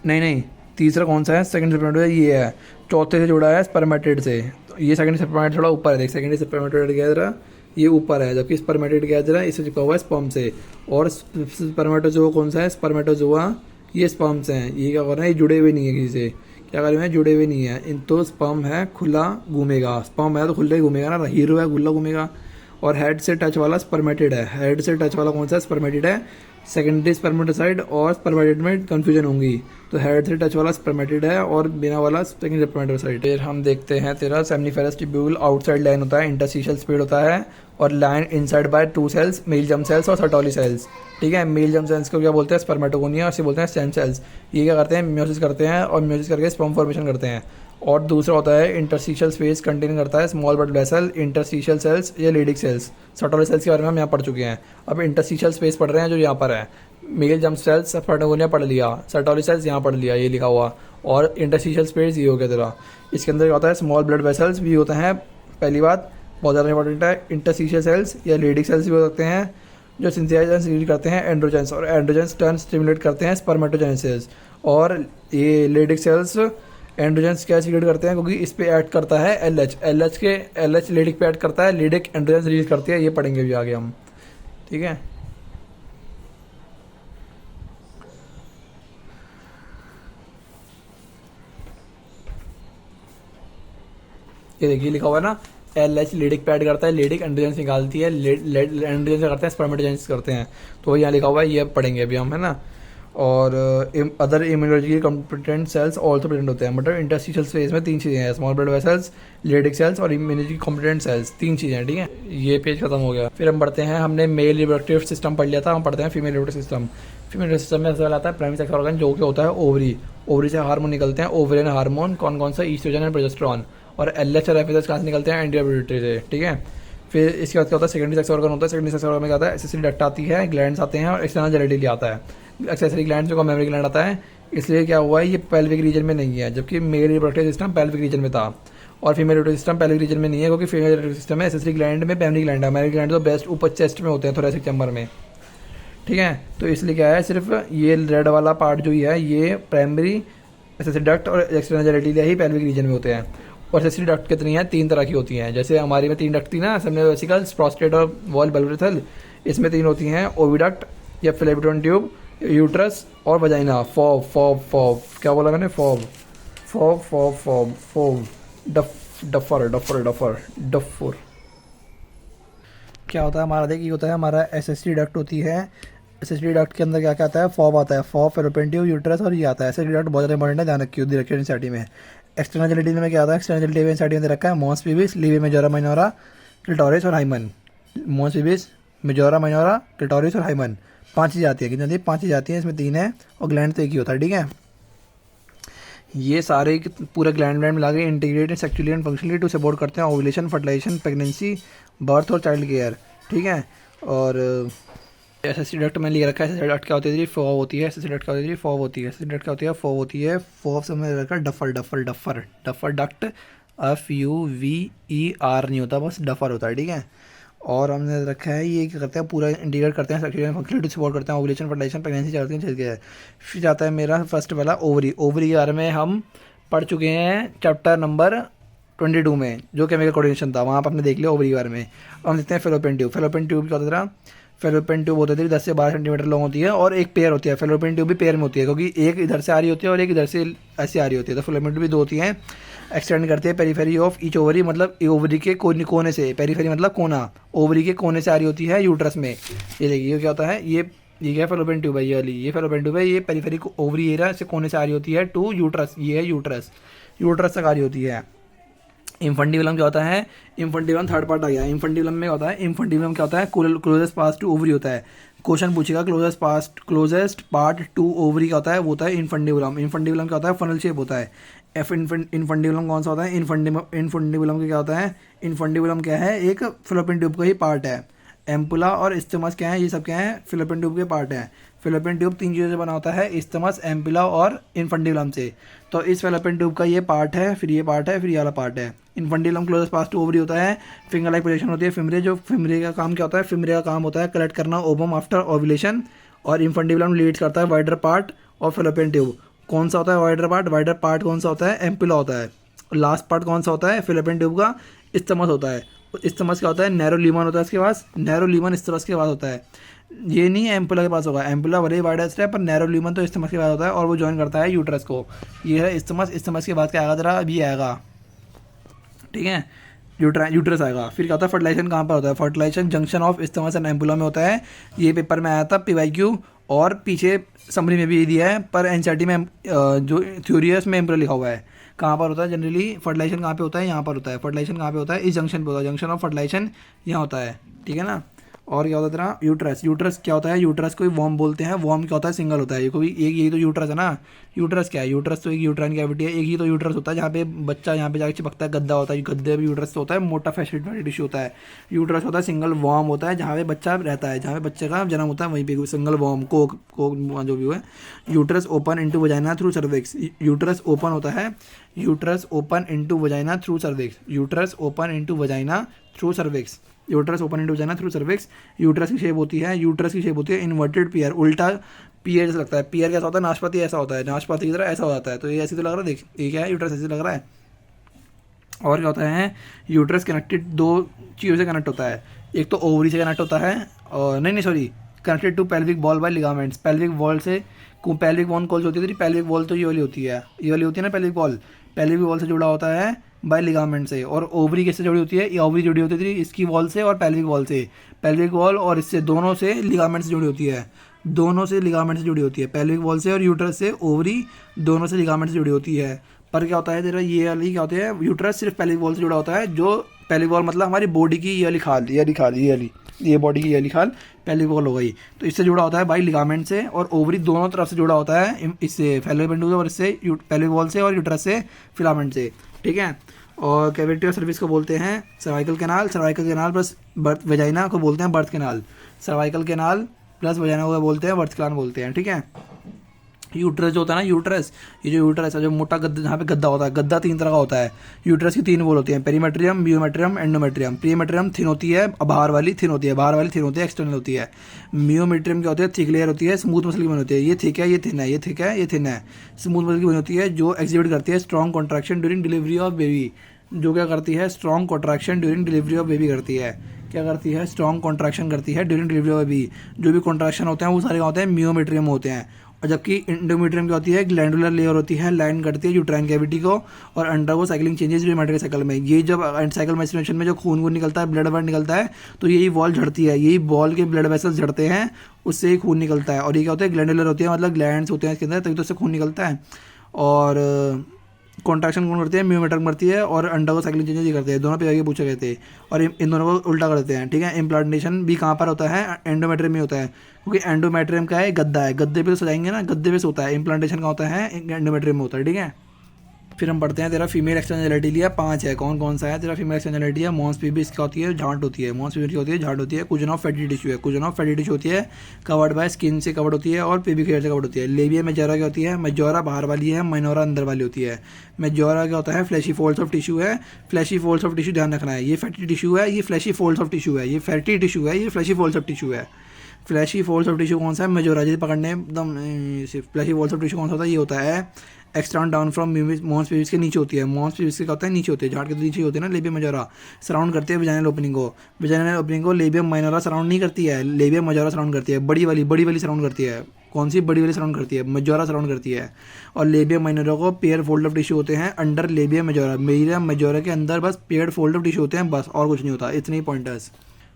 नहीं, तीसरा कौन सा है, सेकेंडरी स्पर्मेटोसाइट, ये है, चौथे से जुड़ा है स्पर्मेटिड से, तो ये सेकेंडरी स्पर्मेटिड थोड़ा ऊपर है, देख, सेकेंडरी स्पर्मेटोसाइट क्या है, ये ऊपर है, जबकि स्पर्मेटिड क्या है इससे चिपका हुआ है स्पर्म से। और स्पर्मेटोजोआ कौन सा है, स्पर्मेटोजोआ ये स्पर्म से हैं, ये क्या कर रहे हैं, ये जुड़े हुए नहीं है किसी से, क्या कर रहे हैं, जुड़े हुए नहीं है इन, तो स्पर्म है खुला घूमेगा, स्पर्म है तो खुले ही घूमेगा ना, हीरो है खुला घूमेगा। और हेड से टच वाला स्पर्मेटिड है, हेड से टच वाला कौन सा स्पर्मेटिड है, सेकेंडरी स्पर्मेटोसाइट और स्पर्मेटिड में कंफ्यूजन होंगी, तो हेड से टच वाला स्पर्मेटिड है और बिना वाला सेकेंडरी स्पर्मेटोसाइट। फिर हम देखते हैं तेरा सेमनीफेरस ट्यूब्यूल, आउटसाइड लाइन होता है, इंटरस्टिशियल स्पीड होता है, और line inside by 2 cells, male germ cells और सर्टोली सेल्स, ठीक है। मेल जर्म सेल्स को क्या बोलते हैं, स्पर्मेटोगोनिया, और इसे बोलते हैं स्टेम सेल्स। ये क्या करते हैं, म्योसिस करते हैं, और म्योसिस करके स्पर्म फॉर्मेशन करते हैं। और दूसरा होता है इंटरस्टिशियल स्पेस, कंटेन करता है small blood vessel, interstitial cells या लेडिक सेल्स। सर्टोली सेल्स के बारे में हम यहाँ पढ़ चुके हैं, अब इंटरस्टिशियल स्पेस पढ़ रहे हैं जो यहाँ पर है। मेल जर्म सेल्स स्पर्मेटोगोनिया पढ़ लिया, सर्टोली सेल्स यहाँ पढ़ लिया, ये लिखा हुआ, और इंटरस्टिशियल स्पेस ये हो गया तेरा। इसके अंदर क्या होता है, स्मॉल ब्लड वेसल्स भी होते हैं, पहली बात बहुत ज़्यादा इंपॉर्टेंट है। इंटरस्टिशियल सेल्स या लेडिक सेल्स भी हो सकते हैं जो सिंथेसाइज करते हैं एंड्रोजेंस, और एंड्रोजेंस टर्न स्टिमुलेट करते हैं स्पर्मेटोजेनेसिस। और ये लेडिक सेल्स एंड्रोजेंस क्या सीक्रेट करते हैं, क्योंकि इस पे ऐड करता है एलएच लेडिक पे ऐड करता है, लेडिक एंड्रोजेंस रिलीज करती है, ये पढ़ेंगे भी आगे हम, ठीक है। ये देखिए लिखा हुआ है ना, एलएच लेडिक पे ऐड करता है, लेडिक एंड्रोजेंस निकालती है, एंड्रोजेंस करते हैं, स्पर्मेटोजेनेसिस करते हैं, तो यहाँ लिखा हुआ है, ये पढ़ेंगे अभी हम, है ना। और other immunological competent cells also present होते हैं, मतलब इंटरस्टिशियल स्पेस में 3 चीज़ें हैं, small blood vessels, Leydig cells और इम्यूनोलॉजिकल कॉम्पिटेंट सेल्स, 3 चीज़ें हैं, ठीक है। ये पेज खत्म हो गया। फिर हम पढ़ते हैं, हमने मेल रिप्रोडक्टिव सिस्टम पढ़ लिया था, हम पढ़ते हैं female reproductive system. Female system में सवाल आता है प्राइमरी सेक्स ऑर्गन, जो कि होता है ओवरी, ओवरी से हार्मोन निकलते हैं, ओवरियन हार्मोन कौन से, ईस्ट्रोजन एंड प्रोजेस्टेरॉन। और एलएच और एफएसएच कहाँ से निकलते हैं, एंटीरियर से, ठीक है। फिर इसके बाद क्या होता है, सेकेंडरी सेक्स ऑर्गन होता है, सेकेंडरी सेक्स ऑर्गन में क्या आता है, एक्सेसरी डक्ट आती है, ग्लैंड्स आते हैं, और एक्सटर्नल जेनिटलिया आता है। एक्सेसरी ग्लैंड को मेमरी ग्लैंड आता है, इसलिए क्या हुआ है, ये पेल्विक रीजन में नहीं है, जबकि male reproductive system pelvic region में था, और female reproductive system pelvic region में नहीं है, क्योंकि फीमेल रिप्रोडक्टिव सिस्टम में एक्सेसरी ग्लैंड में मेमरी ग्लैंड है, मेमरी ग्लैंड तो बेस्ट ऊपर चेस्ट में होते हैं, थोरेसिक चैम्बर में, ठीक है। तो इसलिए क्या है, सिर्फ ये रेड वाला पार्ट जो है, ये प्राइमरी एक्सेसरी डक्ट और एक्सटर्नल जेनिटलिया ही पेल्विक रीजन में होते हैं। और एक्सेसरी डक्ट कितनी है, 3 तरह की होती हैं, जैसे हमारी में 3 डक्ट थी ना, सबने वेसिकल्स, प्रोस्टेट और वॉल बल्बरेथल, इसमें 3 होती हैं, ओविडक्ट या फिलेब्रिटोन ट्यूब, यूट्रस और वजाइना। फॉब क्या बोला मैंने, फॉब डफर क्या होता है हमारा, देखिए होता है हमारा एसएसटी डक्ट होती है, एसएसटी डक्ट के अंदर क्या क्या आता है, फॉब आता है, फॉब, फेलोपियन ट्यूब, यूट्रस और ये आता है। एसएसटी डक्ट बहुत ज़्यादा इंपॉर्टेंट है, ध्यान रखिए, डायरेक्शन एनसीईआरटी में। एक्सटर्नल जेनिटल में क्या होता है, एक्सटर्नल जेनिटल में साइड में दे रखा है mons pubis, labia majora minora, clitoris और hymen. Mons pubis, majora minora, clitoris और हाइमन, 5 चीज़ आती है। कितनी आती है? 5 चीज़ आती है, इसमें 3 है और ग्लैंड तो एक ही होता है, ठीक है। ये सारे पूरे ग्लैंड मिला के integrated sexually and functionally to support करते हैं ओवुलेशन, फर्टिलाइजेशन, प्रेगनेंसी, बर्थ और चाइल्ड केयर, ठीक है। और एसएससी डक्ट में लिख रखा है, एसएससी डक्ट क्या होती है जी, फॉव होती है। एसएससी डक्ट क्या होती है जी, फॉव होती है। एसएससी डक्ट क्या होती है, फॉव होती है। फॉव से मैंने रखा duffer duffer duffer duffer duct, FUVER नहीं होता, बस डफर होता है, ठीक है। और हमने रखा है ये क्या करते हैं, पूरा इंटीग्रेट करते हैं सेक्चुअल फंक्शनली टू सपोर्ट करते हैं ovulation, fertilization, pregnancy, child care, चल गया है। फिर जाता है मेरा फर्स्ट वाला ओवरी। ओवरी के बारे में हम पढ़ चुके हैं चैप्टर नंबर 22 में, जो केमिकल कोऑर्डिनेशन था, वहाँ पर हमने देख लिया ओवरी के बारे में। अब हम देखते हैं फेलोपियन ट्यूब। फेलोपियन ट्यूब क्या होता था, फेलोपियन ट्यूब होती थी 10 से 12 सेंटीमीटर लॉन्ग होती है और एक पेयर होती है। फेलोपियन ट्यूब भी पेयर में होती है, क्योंकि एक इधर से आ रही होती है और एक इधर से ऐसे आ रही होती है। तो फेलोपियन ट्यूब भी 2 होती हैं। एक्सटेंड करते हैं पेरीफेरी ऑफ ईच ओवरी, मतलब ओवरी के कोने से, पेरीफेरी मतलब कोना, ओवरी के कोने से आ रही होती है यूट्रस में। ये देखिए ये क्या होता है, ये क्या फेलोपियन ट्यूब है, ये वाली, ये फेलोपियन ट्यूब है। ये पेरीफेरी ओवरी एरिया से कोने से आ रही होती है टू यूट्रस, ये है यूट्रस, यूट्रस तक आ रही होती है। इन्फंटिबुलम क्या होता है, इन्फंटिबुलम थर्ड पार्ट आ गया। इन्फंटिबुलम में होता है, इन्फंटिबुलम क्या होता है, क्लोजेस्ट पास टू ओवरी होता है। क्वेश्चन पूछेगा क्लोजेस्ट पार्ट टू ओवरी का होता है, वो होता है इन्फंटिबुलम। इन्फंटिबुलम क्या होता है, फनल शेप होता है। इन्फंटिबुलम कौन सा होता है, इन्फंटिबुलम का क्या होता है, इन्फंटिबुलम क्या है, एक फेलोपियन ट्यूब का ही पार्ट है। एम्पुला और इस्टमस क्या है, ये सब क्या है, फेलोपियन ट्यूब के पार्ट हैं। फेलोपियन ट्यूब 3 चीज़ों से बना होता है, इस्टमस, एम्पुला और इन्फंटिबुलम से। तो इस फेलोपियन ट्यूब का ये पार्ट है, फिर ये पार्ट है, फिर ये वाला पार्ट है। इन्फंटिबुलम क्लोजेस्ट पास टू ओवरी होता है। फिंगर लाइक पोजीशन होती है फिमरे, जो फिमरे का काम क्या होता है, फिमरे का काम होता है कलेक्ट करना ओवम आफ्टर ओव्यूलेशन। और इन्फंटिबुलम लीड्स करता है वाइडर पार्ट और फेलोपियन ट्यूब। कौन सा होता है वाइडर पार्ट, वाइडर पार्ट कौन सा होता है, एम्पुला होता है। लास्ट पार्ट कौन सा होता है, फेलोपियन ट्यूब का, इस्टमस होता है। इस्टमस क्या होता है, नैरो लीमन होता है इसके पास, नैरो लीमन इस्टमस के पास होता है। ये नहीं है एम्पुला के पास होगा, एम्पुला भले ही वाइडस्ट है पर नैरो ल्यूमन तो इस्टमस के बाद होता है और वो ज्वाइन करता है यूट्रस को। ये है इस्टमस, इस्टमस के बाद क्या आएगा जरा, अभी आएगा, ठीक है, यूट्रस आएगा। फिर क्या होता है, फर्टिलाइजेशन कहाँ पर होता है, fertilization junction of isthmus and ampulla में होता है। ये पेपर में आया था PYQ और पीछे समरी में भी दिया है, पर NCERT में जो थ्योरी है उसमें एम्पुला लिखा हुआ है। कहाँ पर होता है जनरली फर्टिलाइजेशन, कहाँ पे होता है, यहाँ पर होता है। फर्टिलाइजेशन कहाँ पे होता है, इस जंक्शन पे होता है, जंक्शन ऑफ फर्टिलाइजेशन यहाँ होता है, ठीक है ना। और क्या होता है तेरा यूट्रस, यूट्रस क्या होता है, यूट्रस को वॉर्म बोलते हैं। वॉर्म क्या होता है, सिंगल होता है। ये कोई एक, यही तो यूट्रस है ना। यूट्रस क्या है, यूट्रस तो एक यूट्राइन कैविटी है, एक ही तो यूट्रस होता है जहाँ पे बच्चा यहाँ पे जाके चिपकता है, गद्दा होता है, गद्दे भी यूट्रस होता है, मोटा फैसिलिटेड टिश्यू होता है। यूट्रस होता है सिंगल वॉर्म होता है, जहाँ पे बच्चा रहता है, जहाँ पे बच्चे का जन्म होता है वहीं पे सिंगल वॉर्म कोक जो भी है। Uterus open into vagina through cervix, uterus open होता है, uterus open into vagina through cervix, uterus open into vagina through cervix, uterus open into vagina through cervix. Uterus की शेप होती है, uterus की shape होती है इन्वर्टेड पियर, उल्टा पियर जैसा लगता है। पियर कैसा होता है, नाशपाती ऐसा होता है, नाशपाती की तरह ऐसा हो जाता है। तो ये ऐसे तो लग रहा है, देख ये क्या है, यूट्रस ऐसे लग रहा है। और क्या होता है, यूट्रस कनेक्टेड 2 चीज़ों से कनेक्ट होता है, एक तो ओवरी से कनेक्ट होता है, और नहीं sorry, connected to pelvic wall by ligaments. Pelvic wall से, पेल्विक बॉल कौन सी होती है, पेल्विक बॉल तो ये वाली होती है, ये वाली होती है ना पेल्विक बॉल। पेल्विक बॉल से जुड़ा होता है बाय लिगामेंट से। और ओवरी किससे जुड़ी होती है, ये ओवरी जुड़ी होती थी इसकी वॉल से और पेल्विक वॉल से। पेल्विक वॉल और इससे दोनों से लिगामेंट से जुड़ी होती है, दोनों से लिगामेंट से जुड़ी होती है। पेल्विक वॉल से और यूट्रस से ओवरी दोनों से लिगामेंट से जुड़ी होती है। पर क्या होता है तेरा, ये वाली क्या होती है, यूट्रस सिर्फ पेल्विक वॉल से जुड़ा होता है। जो पेल्विक वॉल मतलब हमारी बॉडी की ये वाली खाल, ये बॉडी की ये वाली खाल पेल्विक वॉल हो गई, तो इससे जुड़ा होता है बाई लिगामेंट से। और ओवरी दोनों तरफ से जुड़ा होता है, इससे फेलोपियन ट्यूब और इससे पेल्विक वॉल से और यूट्रस से फिलामेंट से, ठीक है। और कैविटी ऑफ सर्विस को बोलते हैं cervical canal, cervical canal plus birth vagina को बोलते हैं birth canal, cervical canal plus vagina को बोलते हैं बर्थ कैनाल बोलते हैं, ठीक है। यूट्रस जो होता है ना, यूट्रस, ये जो यूट्रस है, जो मोटा गद्दा, जहाँ पे गद्दा होता है, गद्दा 3 तरह का होता है। यूट्रस की 3 वॉल होती हैं, पेरीमेट्रियम, मियोमेट्रियम, एंडोमेट्रियम। पेरीमेट्रियम थिन होती है, बाहर वाली थिन होती है, बाहर वाली थिन होती है, एक्सटर्नल होती है। मियोमेट्रियम क्या होती है, थिक लेयर होती है, स्मूथ मसल की बनी होती है। ये थिक है, ये थिन है, ये थिक है, ये थिन है, स्मूथ मसल की बनी होती है, जो एग्जिबिट करती है strong contraction during delivery of baby. जो क्या करती है, strong contraction during delivery of baby करती है। क्या करती है, स्ट्रॉन्ग कॉन्ट्रैक्शन करती है ड्यूरिंग डिलीवरी ऑफ बेबी। जो भी कॉन्ट्रैक्शन होते हैं वो सारे होते हैं मियोमेट्रियम होते हैं। और जबकि इंडोमेट्रियम क्या होती है, ग्लैंडुलर लेयर होती है, लाइन करती है यूट्राइन कैविटी को और अंडर वो साइक्लिंग चेंजेस मेट्रिक साइकिल में। ये जब साइकिल मैचुरेशन में जो खून निकलता है, ब्लड निकलता है, तो यही वॉल झड़ती है, यही बॉल के ब्लड वेसल्स झड़ते हैं, उससे ही खून निकलता है। और ये क्या होता है, ग्लैंडुलर होती है, मतलब ग्लैंड्स होते हैं इसके अंदर, तभी तो उससे खून निकलता है। और कॉन्ट्रैक्शन कौन करती है, म्योमेटर करती है, और अंडा को साइक्लिंग चेंजेस करते हैं, दोनों पे आगे पूछे गए थे। और इन दोनों को उल्टा करते हैं, ठीक है। इम्प्लांटेशन भी कहाँ पर होता है, एंडोमेट्रियम में होता है, क्योंकि एंडोमेट्रियम का है गद्दा है, गद्दे पे तो सजाएंगे ना, गद्दे पे से होता है। इम्प्लांटेशन का होता है एंडोमेट्रियम में होता है, ठीक है। फिर हम पढ़ते हैं, तेरा फीमेल एक्सटेंजिबिलिटी लिया 5 है, कौन कौन सा है तेरा फीमेल एक्सटेंजिबिलिटी है। मॉन्स पीबीस क्या होती है, झांट होती है। मॉन्स पीबीस होती है, झांट होती है। कुजन ऑफ फैटी टिश्यू है, कुजन ऑफ फैटी टिश्यू होती है, कवर्ड बाय स्किन से कवर्ड होती है, और पीबी हेयर से कवर्ड होती है। लेबिया मेजोरा क्या होती है, मेजोरा बाहर वाली है, माइनोरा अंदर वाली होती है। मेजोरा क्या होता है, फ्लैशी फोल्ड्स ऑफ टिश्यू है। फ्लैशी फोल्ड्स ऑफ टिश्यू ध्यान रखना है, ये फैटी टिश्यू है, ये फ्लैशी फोल्ड्स ऑफ टिश्यू है, ये फैटी टिश्यू है, ये फ्लैशी फोल्ड्स ऑफ टिश्यू है। फ्लैशी फोल्ड्स ऑफ टिश्यू कौन सा है, मेजोरा, जिसे पकड़ने एकदम। फ्लैशी फोल्ड्स ऑफ टिश्यू कौन सा होता है, ये होता है एक्सटेंड डाउन फ्रॉम मॉन्स पीविस के नीचे होती है। मॉन्स पीविस के क्या होता है, नीचे होती है, झाड़ के तो नीचे होती है ना। लेबियम मेजोरा सराउंड करती है विजाइनल ओपनिंग को, विजाइनल ओपनिंग को लेबियम माइनोरा सराउंड नहीं करती है, लेबियम मेजोरा सराउंड करती है। बड़ी वाली सराउंड करती है। कौन सी बड़ी वाली सराउंड करती है, मेजोरा सराउंड करती है। और लेबियम माइनोरा को पेयर फोल्ड ऑफ टिश्यू होते हैं under labium majora. Labium majora के अंदर बस पेयर फोल्ड ऑफ टिश्यू होते हैं, बस और कुछ नहीं होता। इतने ही पॉइंटर्स।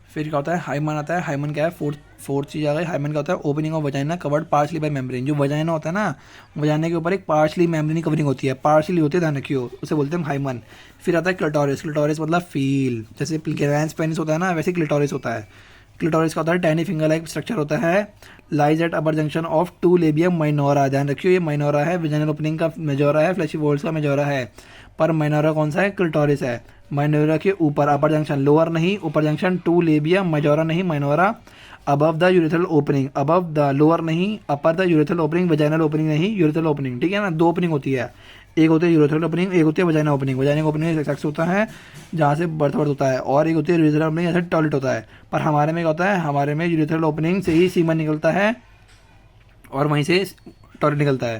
फिर क्या होता है, हाइमन आता है। हाइमन क्या है, फोर्थ चीज़ आ गई। हाइमन क्या होता है, opening of vagina covered partially by membrane. जो वजाइना होता है ना, वजाइना के ऊपर एक पार्शली मेम्ब्रेन कवरिंग होती है, पार्शली होती है, ध्यान रखियो, उसे बोलते हैं हाइमन। फिर आता है क्लिटोरिस। क्लिटोरिस मतलब फील, जैसे ग्लैंस पेनिस होता है ना, वैसे क्लिटोरिस होता है। क्लिटोरिस का होता है टाइनी फिंगर लाइक स्ट्रक्चर होता है, lies at upper junction of two labium minora. ध्यान रखियो, ये माइनोरा है, विजाइनल ओपनिंग का मेजोरा है, फ्लैशी फोल्ड्स का मेजोरा है, पर माइनोरा कौन सा है, क्लिटोरिस है। माइनोरा के ऊपर अपर जंक्शन, लोअर नहीं, ऊपर जंक्शन टू लेबियम मेजोरा नहीं, minora. Above the urethral opening, above the lower नहीं, upper the urethral opening, vaginal opening नहीं, यूरेथ्रल ओपनिंग, ठीक है ना। 2 ओपनिंग होती है, एक होती है यूरेथ्रल ओपनिंग, एक होती है vagina opening. Vagina opening sex होता है जहाँ से बर्थ होता है, और एक होती है यूरेथ्रल ओपनिंग, जैसे टॉयलेट होता है। पर हमारे में क्या होता है, हमारे में यूरेथ्रल ओपनिंग से ही सीमन निकलता है और वहीं से टॉयलेट निकलता है,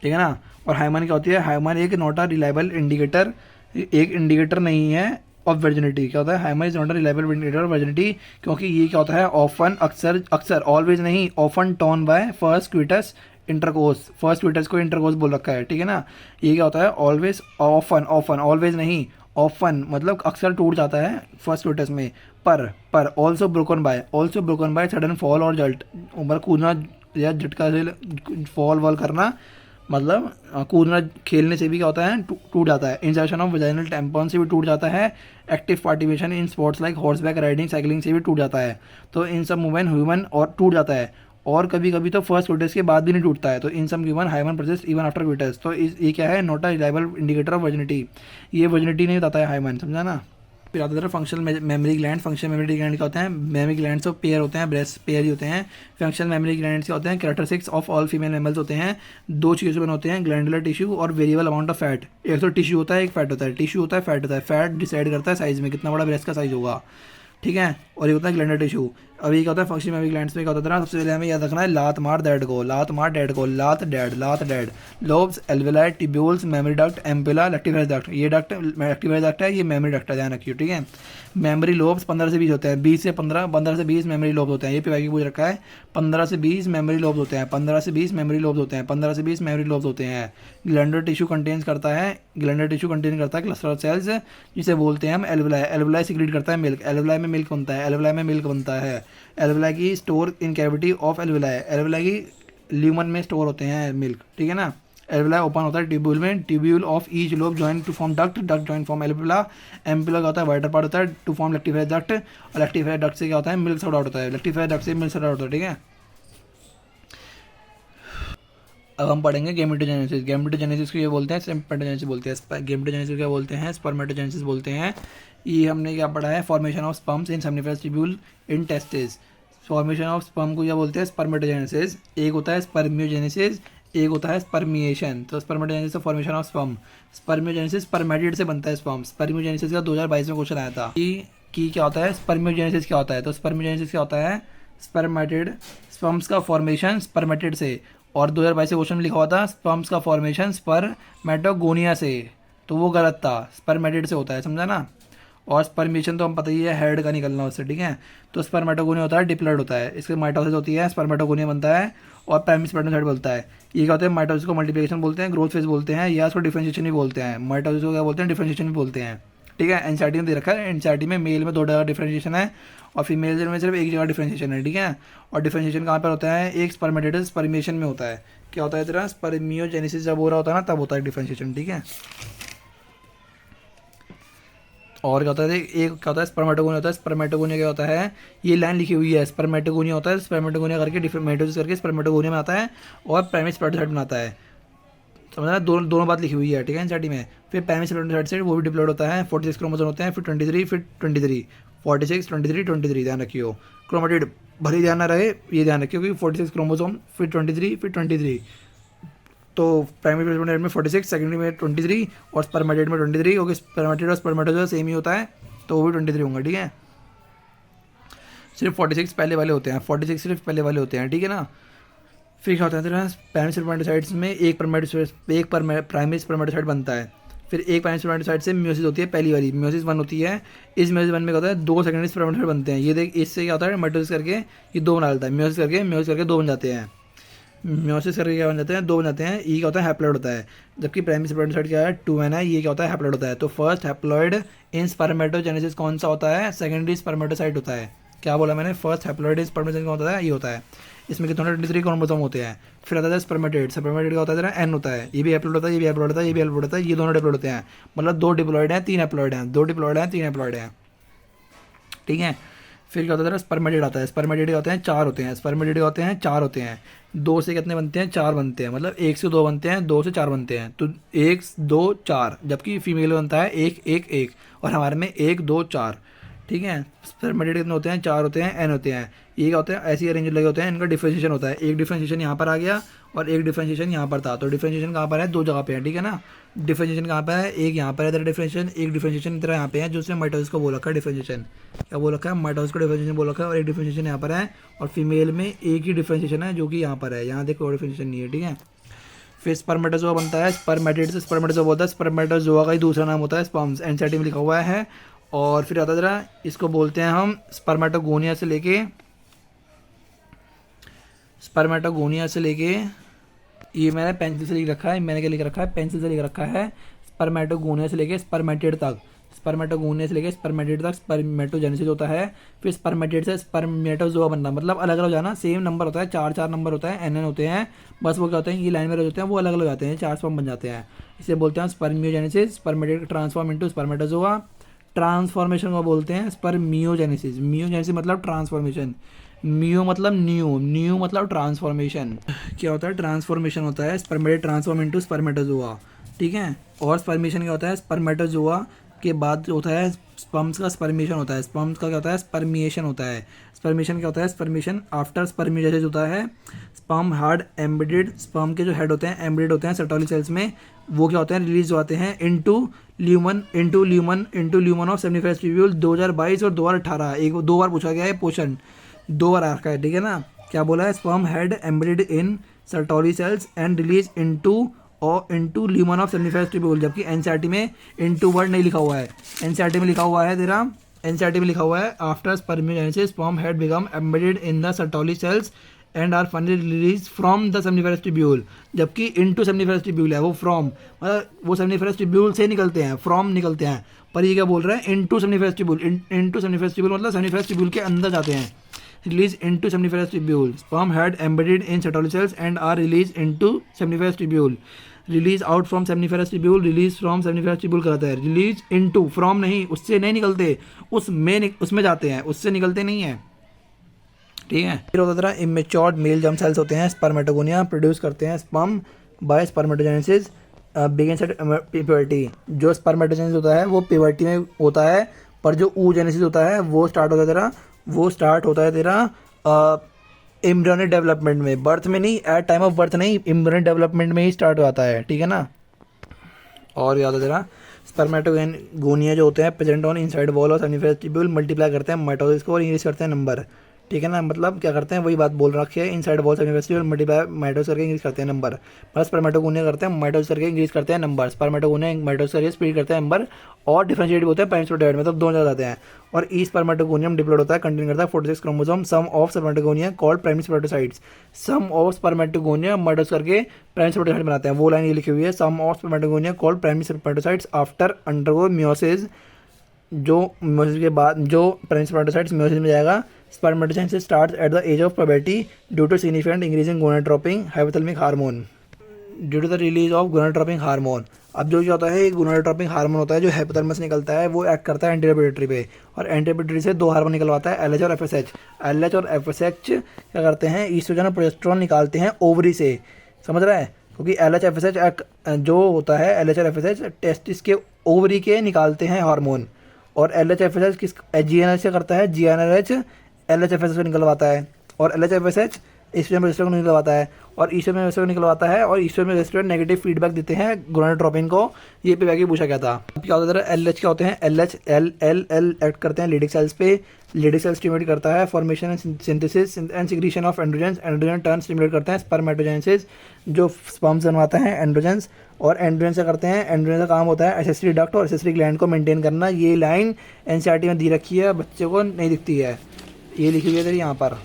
ठीक है ना। और हाइमन क्या होती है, हाइमन एक नॉट अ रिलायबल इंडिकेटर, एक इंडिकेटर नहीं है ऑफ वर्जिनिटी। क्या होता है, hymen is not a reliable indicator of virginity, क्योंकि ये क्या होता है, ऑफन, अक्सर ऑलवेज नहीं, often torn by first coitus intercourse. First coitus को इंटरकोर्स बोल रखा है, ठीक है ना। ये क्या होता है, ऑलवेज, ऑफन, ऑलवेज नहीं, ऑफन मतलब अक्सर टूट जाता है फर्स्ट क्विटस में। पर also broken by sudden fall और जल्ट, ऊपर कूदना या झटका से फॉल वॉल करना, मतलब कूदना खेलने से भी क्या होता है, टूट जाता है। इंसर्शन ऑफ वजाइनल टैम्पॉन से भी टूट जाता है। Active participation in sports like horse back riding, cycling से भी टूट जाता है। तो इन सब मूवमेंट ह्यूमन और टूट जाता है, और कभी कभी तो फर्स्ट क्विटस के बाद भी नहीं टूटता है। तो in some given hymen persist even after coitus. तो ये क्या है, not a reliable indicator of virginity, ये वर्जिनिटी नहीं बताता है हाइमन, समझा ना। फिर आता है functional mammary gland. Functional mammary gland क्या होते हैं, मेमोरी ग्लैंड तो पेयर होते हैं, ब्रेस्ट पेयर ही होते हैं। फंक्शनल मेमोरी ग्लैंड क्या होते हैं, characteristics of all female mammals होते हैं। 2 चीज़ों से बने होते हैं, ग्लैंडुलर टिश्यू और वेरिएबल अमाउंट ऑफ फैट। एक तो टिश्यू होता है, एक फैट होता है। टिश्यू होता है, फैट होता है। फैट डिसाइड करता है साइज में, कितना बड़ा ब्रेस्ट का साइज होगा, ठीक है। और ये होता है ग्लैंडुलर टिश्यू। अभी क्या होता है, फंक्शनल मेमोरी ग्लैंड्स में क्या होता है, सबसे पहले हमें याद रखना है, लात मार डैड को, लात मार डैड को, लात dad. Lobes, alveoli, tubules, memory duct, ampulla, lactiferous duct. ये डक्ट लेक्टिफेरस डक्ट है, ये मेमोरी डक्ट है, ध्यान रखिए, ठीक है। मेमोरी लोब्स 15 से 20 होते हैं, 20 से 15, 15 से 20 मेमोरी लोब्स होते हैं। ये पीवाई की पूछ रखा है, 15 से 20 मेमोरी लोब्स होते हैं, 15 से 20 मेमोरी लोब्स होते हैं, 15 से 20 मेमोरी लोब्स होते हैं। ग्लैंडुलर टिश्यू कंटेन करता है, क्लस्टर ऑफ सेल्स, जिसे बोलते हैं हम एल्वेलाई। एल्वेलाई सिक्रीट करता है मिल्क, एल्वेलाई में मिल्क बनता है, एल्वेलाई में मिल्क बनता है। एल्वेलाई की store in cavity of alveoli, alveoli की ल्यूमन में स्टोर होते हैं मिल्क, ठीक है ना। एल्वेलाई ओपन होता है ट्यूब्यूल में, tubule of each lobe join to form duct, duct join form alveoli. Ampulla का होता है वाइटर पार्ट होता है टू फॉर्म लेक्टिफायर डक्ट, और लेक्टिफायर डक्ट से क्या होता है, मिल्क सॉर्ट आउट होता है। लेक्टिफायर डक्ट से मिल्क सॉर्ट आउट होता है, ठीक है। अब हम पढ़ेंगे गेमेटोजेनेसिस। गेमेटोजेनेसिस को ये बोलते हैं स्पर्मेटोजेनेसिस बोलते हैं। गेमेटोजेनेसिस क्या बोलते हैं, स्पर्मेटोजेनेसिस बोलते हैं। ये हमने क्या पढ़ा है, formation of sperms in seminiferous tubule in testis. Formation of sperm को क्या बोलते हैं, स्पर्मेटोजेनेसिस। एक होता है स्पर्मियोजेनेसिस, एक होता है स्पर्मिएशन। तो स्पर्मेटोजेनेसिस तो formation of sperm, spermiogenesis spermatid से बनता है स्पर्म। स्पर्मियोजेनेसिस का 2022 में क्वेश्चन आया था कि क्या होता है, स्पर्मियोजेनेसिस क्या होता है। तो स्पर्मियोजेनेसिस क्या होता है, स्पर्मेटिड, स्पर्म्स का फॉर्मेशन स्पर्मेटिड से। और 2022 से क्वेश्चन लिखा हुआ था स्पर्म्स का फॉर्मेशन स्पर्मेटोगोनिया से, तो वो गलत था, स्पर्मेटिड से होता है, समझा ना। और स्पर्मेशन तो हम पता ही है, हेड का निकलना उससे, ठीक है। तो स्पर्मेटोगोनिया होता है, डिप्लॉइड होता है, इसके माइटोसिस होती है, स्पर्मेटोगोनिया बनता है, और प्राइमरी स्पर्मेटोसाइट बोलता है। ये क्या होता है, माइटोसिस को मल्टीप्लिकेशन बोलते हैं, ग्रोथ फेज बोलते हैं, या उसको डिफरेंशिएशन भी बोलते हैं। माइटोसिस को क्या बोलते हैं, डिफरेंशिएशन भी बोलते हैं, ठीक है। एनसीईआरटी में दे रखा है, एनसीईआरटी में मेल में 2 जगह डिफरेंशिएशन है और फीमेल में सिर्फ 1 जगह डिफरेंशिएशन है, ठीक है। और डिफरेंशिएशन कहाँ पर होता है, एक स्पर्मेटिड स्पर्मिएशन में होता है, क्या होता है तेरा स्पर्मियोजेनेसिस जब हो रहा होता है ना तब होता है डिफरेंशिएशन, ठीक है। और क्या होता है, एक क्या होता है स्पर्मेटोगोनिया होता है। स्पर्मेटोगोनिया क्या होता है, ये लाइन लिखी हुई है, स्पर्मेटोगोनिया होता है, स्पर्मेटोगोनिया करके मेटोसिस करके स्पर्मेटोगोनिया बनाता है और प्राइमरी स्पर्मेटोसाइट बनाता है, समझना, दोनों दोनों बात लिखी हुई है, ठीक है एनसीईआरटी में। फिर प्राइमरी स्पर्मेटोसाइट से वो भी डिप्लॉयड होता है, 46 क्रोमोसोम होते हैं, फिर 23, फिर 23, 46, 23, 23, ध्यान रखियो। क्रोमेटिड भले ध्यान ना रहे, ये ध्यान रखियो कि 46 क्रोमोसोम, फिर 23, फिर 23। तो प्राइमरी स्पर्मेटोसाइट में 46, सेकेंडरी में 23 और स्पर्मेटेड में 23, क्योंकि स्पर्मेटेड और स्पर्मेटोजोआ सेम ही होता है तो वो भी 23 होंगे, ठीक है। सिर्फ 46 पहले वाले होते हैं, 46 सिर्फ पहले वाले होते हैं, ठीक है ना। फिर क्या होता है तेरा प्राइमरी स्पर्मेटोसाइट्स में एक प्राइमरी स्पर्मेटोसाइट बनता है, फिर एक प्राइमरी स्पर्मेटोसाइट से म्योसिस होती है, पहली वाली म्योसिस 1 होती है। इस म्योसिस 1 में क्या होता है, 2 सेकेंडरी स्पर्मेटोसाइट बनते हैं, ये देख, इससे क्या होता है माइटोसिस करके ये 2 बना लेता है, म्योसिस करके 2 बन जाते हैं, म्योसिस करके क्या बन जाते हैं, 2 बन जाते हैं। ये क्या होता है हैप्लॉइड होता है, जबकि प्राइमरी स्पर्मेटोसाइट क्या है 2n है, ये क्या होता है हैप्लॉइड होता है। तो फर्स्ट हैप्लॉइड इन स्पर्मेटोजेनेसिस कौन सा होता है, सेकेंडरी स्पर्मेटोसाइट होता है। क्या बोला मैंने, फर्स्ट हैप्लॉइड इन स्पर्मेटोजेनेसिस कौन होता है, ये होता है। इसमें कितने 23 क्रोमोसोम होते हैं। फिर आता है स्पर्मेटेड, स्पर्मेटेड का होता है तेरा n होता है, ये भी हैप्लॉइड होता है, ये भी हैप्लॉइड होता है, ये भी हैप्लॉइड होता है, ये दोनों डिप्लॉइड होते हैं, मतलब 2 डिप्लॉइड हैं 3 हैप्लॉइड हैं, 2 डिप्लॉइड हैं 3 हैप्लॉइड हैं, ठीक है। फिर क्या होता है तेरा स्पर्मेटेड आता है, स्पर्मेटेड के होते हैं 4 होते हैं, स्पर्मेटेड के होते हैं 4 होते हैं। 2 से कितने बनते हैं, 4 बनते हैं, मतलब 1 से 2 बनते हैं, 2 से 4 बनते हैं, तो 1 2 4, जबकि फीमेल बनता है 1 1 1 और हमारे में 1 2 4, ठीक है। स्पर्मेटेड कितने होते हैं, 4 होते हैं, n होते हैं। ये क्या होते हैं, ऐसे अरेंज लगे होते हैं, इनका डिफरेंशिएशन होता है, एक डिफरेंशिएशन यहाँ पर आ गया और एक डिफरेंशिएशन यहाँ पर था, तो डिफरेंशिएशन कहाँ पर है, 2 जगह पे है, ठीक है ना। डिफरेंशिएशन कहाँ पर है, एक यहाँ पर है तेरा डिफरेंशिएशन, एक डिफरेंशिएशन इधर यहाँ पे है, जो उसने माइटोसिस को बोल रखा है डिफरेंशिएशन, क्या बोल रखा है, माइटोसिस को डिफरेंशिएशन बोल रखा है, और एक डिफरेंशिएशन यहाँ पर है, और फीमेल में एक ही डिफरेंशिएशन है जो कि यहाँ पर है, यहाँ देखो और डिफरेंशिएशन नहीं है, ठीक है। फिर स्पर्मेटोजोआ बनता है, स्पर्मेटिड से स्पर्मेटोजोआ बोलता है, स्पर्मेटोजोआ का ही दूसरा नाम होता है स्पर्म्स, एनसीईआरटी में लिखा हुआ है। और फिर आता जरा, इसको बोलते हैं हम स्पर्मेटोगोनिया से लेके ये मैंने पेंसिल से लिख रखा है, मैंने क्या लिख रखा है, पेंसिल से लिख रखा है, स्पर्मेटोगोनिया से लेके स्पर्मेटेड तक, स्पर्मेटोगोनिया से लेके स्पर्मेटेड तक स्पर्मेटोजेनेसिस होता है। फिर स्पर्मेटेड से स्पर्मेटोजोआ बनना, मतलब अलग अलग हो जाना, सेम नंबर होता है, 4 4 नंबर होता है, n होते हैं, बस वो क्या होते हैं, ये लाइन में होते हैं, वो अलग अलग हो जाते हैं, 4 स्पर्म बन जाते हैं, इसे बोलते हैं spermiogenesis. Spermatid transform into spermatozoa, transformation को बोलते हैं स्पर्मियोजेनेसिस। मियोजेनेसिस मतलब ट्रांसफॉर्मेशन, मियो मतलब न्यू, न्यू मतलब ट्रांसफॉर्मेशन। क्या होता है, ट्रांसफॉर्मेशन होता है, स्पर्मेटेड ट्रांसफॉर्म इनटू स्पर्मेटोजोआ, ठीक है। और स्पर्मेशन क्या होता है, स्पर्मेटोजोआ के बाद जो होता है स्पर्म्स का स्पर्मेशन होता है, स्पर्म्स का क्या होता है, स्पर्मिएशन होता है। स्पर्मेशन क्या होता है, स्पर्मेशन आफ्टर स्पर्मियोजेनेसिस होता है। स्पर्म हार्ड एम्बेडेड, स्पर्म के जो हेड होते हैं एम्बेडेड होते हैं सर्टोली सेल्स में, वो क्या होते हैं, रिलीज होते हैं into lumen of seminiferous tubule. 2022 और 2018 एक 2 बार पूछा गया है पोर्शन, 2 बार आ रखा है, ठीक है ना। क्या बोला है, sperm head embedded in Sertoli cells and release into lumen of seminiferous tubule, जबकि एनसीईआरटी में इनटू वर्ड नहीं लिखा हुआ है, एनसीईआरटी में लिखा हुआ है तेरा, एनसीईआरटी में लिखा हुआ है after spermiogenesis sperm head become embedded in the Sertoli cells and are finally release from the seminiferous tubule, जबकि इनटू सेमिनिफेरस ट्यूब्यूल है, वो फ्रॉम मतलब वो सेमिनिफेरस ट्यूब्यूल से निकलते हैं, फ्रॉम निकलते हैं, पर ये क्या बोल रहा है, into seminiferous tubule, into seminiferous tubule मतलब सेमिनिफेरस ट्यूब्यूल के अंदर जाते हैं। Release into seminiferous tubule, sperm head embedded in Sertoli cells and are release into seminiferous tubule. Release out from seminiferous tubule, release from seminiferous tubule कहता है, release into, from नहीं, उससे नहीं निकलते, उसमें जाते हैं, उससे निकलते नहीं है, ठीक है। फिर होता है इमेच्योर्ड मेल जर्म सेल्स होते हैं, स्पर्मेटोगोनिया प्रोड्यूस करते हैं sperm bye spermatogenesis begins at puberty. जो स्पर्मेटोजेनेसिस होता है वो प्यूबर्टी में होता है, पर जो oogenesis होता है वो स्टार्ट होता है तेरा एम्ब्रियोनिक डेवलपमेंट में, बर्थ में नहीं, एट टाइम ऑफ बर्थ नहीं, एम्ब्रियोनिक डेवलपमेंट में ही स्टार्ट हो जाता है, ठीक है ना। और याद है तेरा स्पर्मेटोगोनिया जो होते हैं प्रेजेंट ऑन इनसाइड वॉल और सेमिनिफेरस ट्यूब्यूल, मल्टीप्लाई करते हैं माइटोसिस को और इंक्रीज करते हैं नंबर, ठीक है ना। मतलब क्या करते हैं, वही बात बोल रखी है, inside wall seminiferous tubule multiply mitosis करके इंक्रीज करते हैं नंबर, प्लस स्पर्मेटोगोनिया करते हैं माइटोसिस करके इंक्रीज करते हैं नंबर, स्पर्मेटोगोनिया माइटोसिस करके स्प्लिट करते हैं नंबर, और डिफरेंशिएट होते हैं प्राइमरी स्पर्मेटोसाइट, मतलब 2 जगह जाते हैं। और ई स्पर्मेटोगोनियम डिप्लॉयड होता है, कंटेन करता है 46 chromosome, some of spermatogonia called primary spermatocytes, some of spermatogonia mitosis करके प्राइमरी स्पर्मेटोसाइट बनाते हैं, वो लाइन ये लिखी हुई है, some of spermatogonia called primary spermatocytes after undergo meiosis. जो मियोसिस के बाद जो प्राइमरी स्पर्मेटोसाइट्स मियोसिस में जाएगा, spermatogenesis starts at the age of puberty due to significant increase in gonadotropin hypothalamic hormone due to the release of gonadotropin hormone. अब जो क्या होता है, एक गोनाडोट्रोपिन हार्मोन होता है जो हाइपोथैलेमस से निकलता है, वो एक्ट करता है एंटीरियर पिट्यूटरी पे, और एंटीरियर पिट्यूटरी से 2 हार्मोन निकलवाता है, एलएच और एफएसएच। एलएच और एफएसएच क्या करते हैं, ईस्ट्रोजन और प्रोजेस्टेरोन निकालते हैं ओवरी से, समझ रहा है, क्योंकि एलएच एफएसएच जो होता है, एलएच और एफएसएच टेस्टिस के ओवरी के निकालते हैं हार्मोन, और एलएच एफएसएच किस जीएनएच से करता है, जीएनएच एलएच एफएसएच को निकलवाता है, और एलएच एफएसएच ईस्ट्रोजन प्रोजेस्टेरोन को निकलवाता है, और ईस्ट्रोजन प्रोजेस्टेरोन निकलवाता है, और ईस्ट्रोजन प्रोजेस्टेरोन नेगेटिव फीडबैक देते हैं गोनाडोट्रोपिन को। ये पे आगे पूछा गया था। क्या होता है, एलएच क्या होते हैं, LH L L L act करते हैं लीडिक सेल्स पे, लीडिक सेल स्टिमुलेट करता है formation and synthesis and secretion of androgens, androgen turn stimulate करते हैं स्पर्मेटोजेनेसिस जो स्पर्म्स बनवाता है एंड्रोजन्स, और एंड्रोजन से करते हैं, एंड्रोजन का काम होता है एसेसरी डक्ट और एसेसरी ग्लैंड को मेंटेन करना। ये लाइन एनसीईआरटी में दी रखी है, बच्चे को नहीं दिखती है, ये लिखी हुई है तेरी यहाँ पर,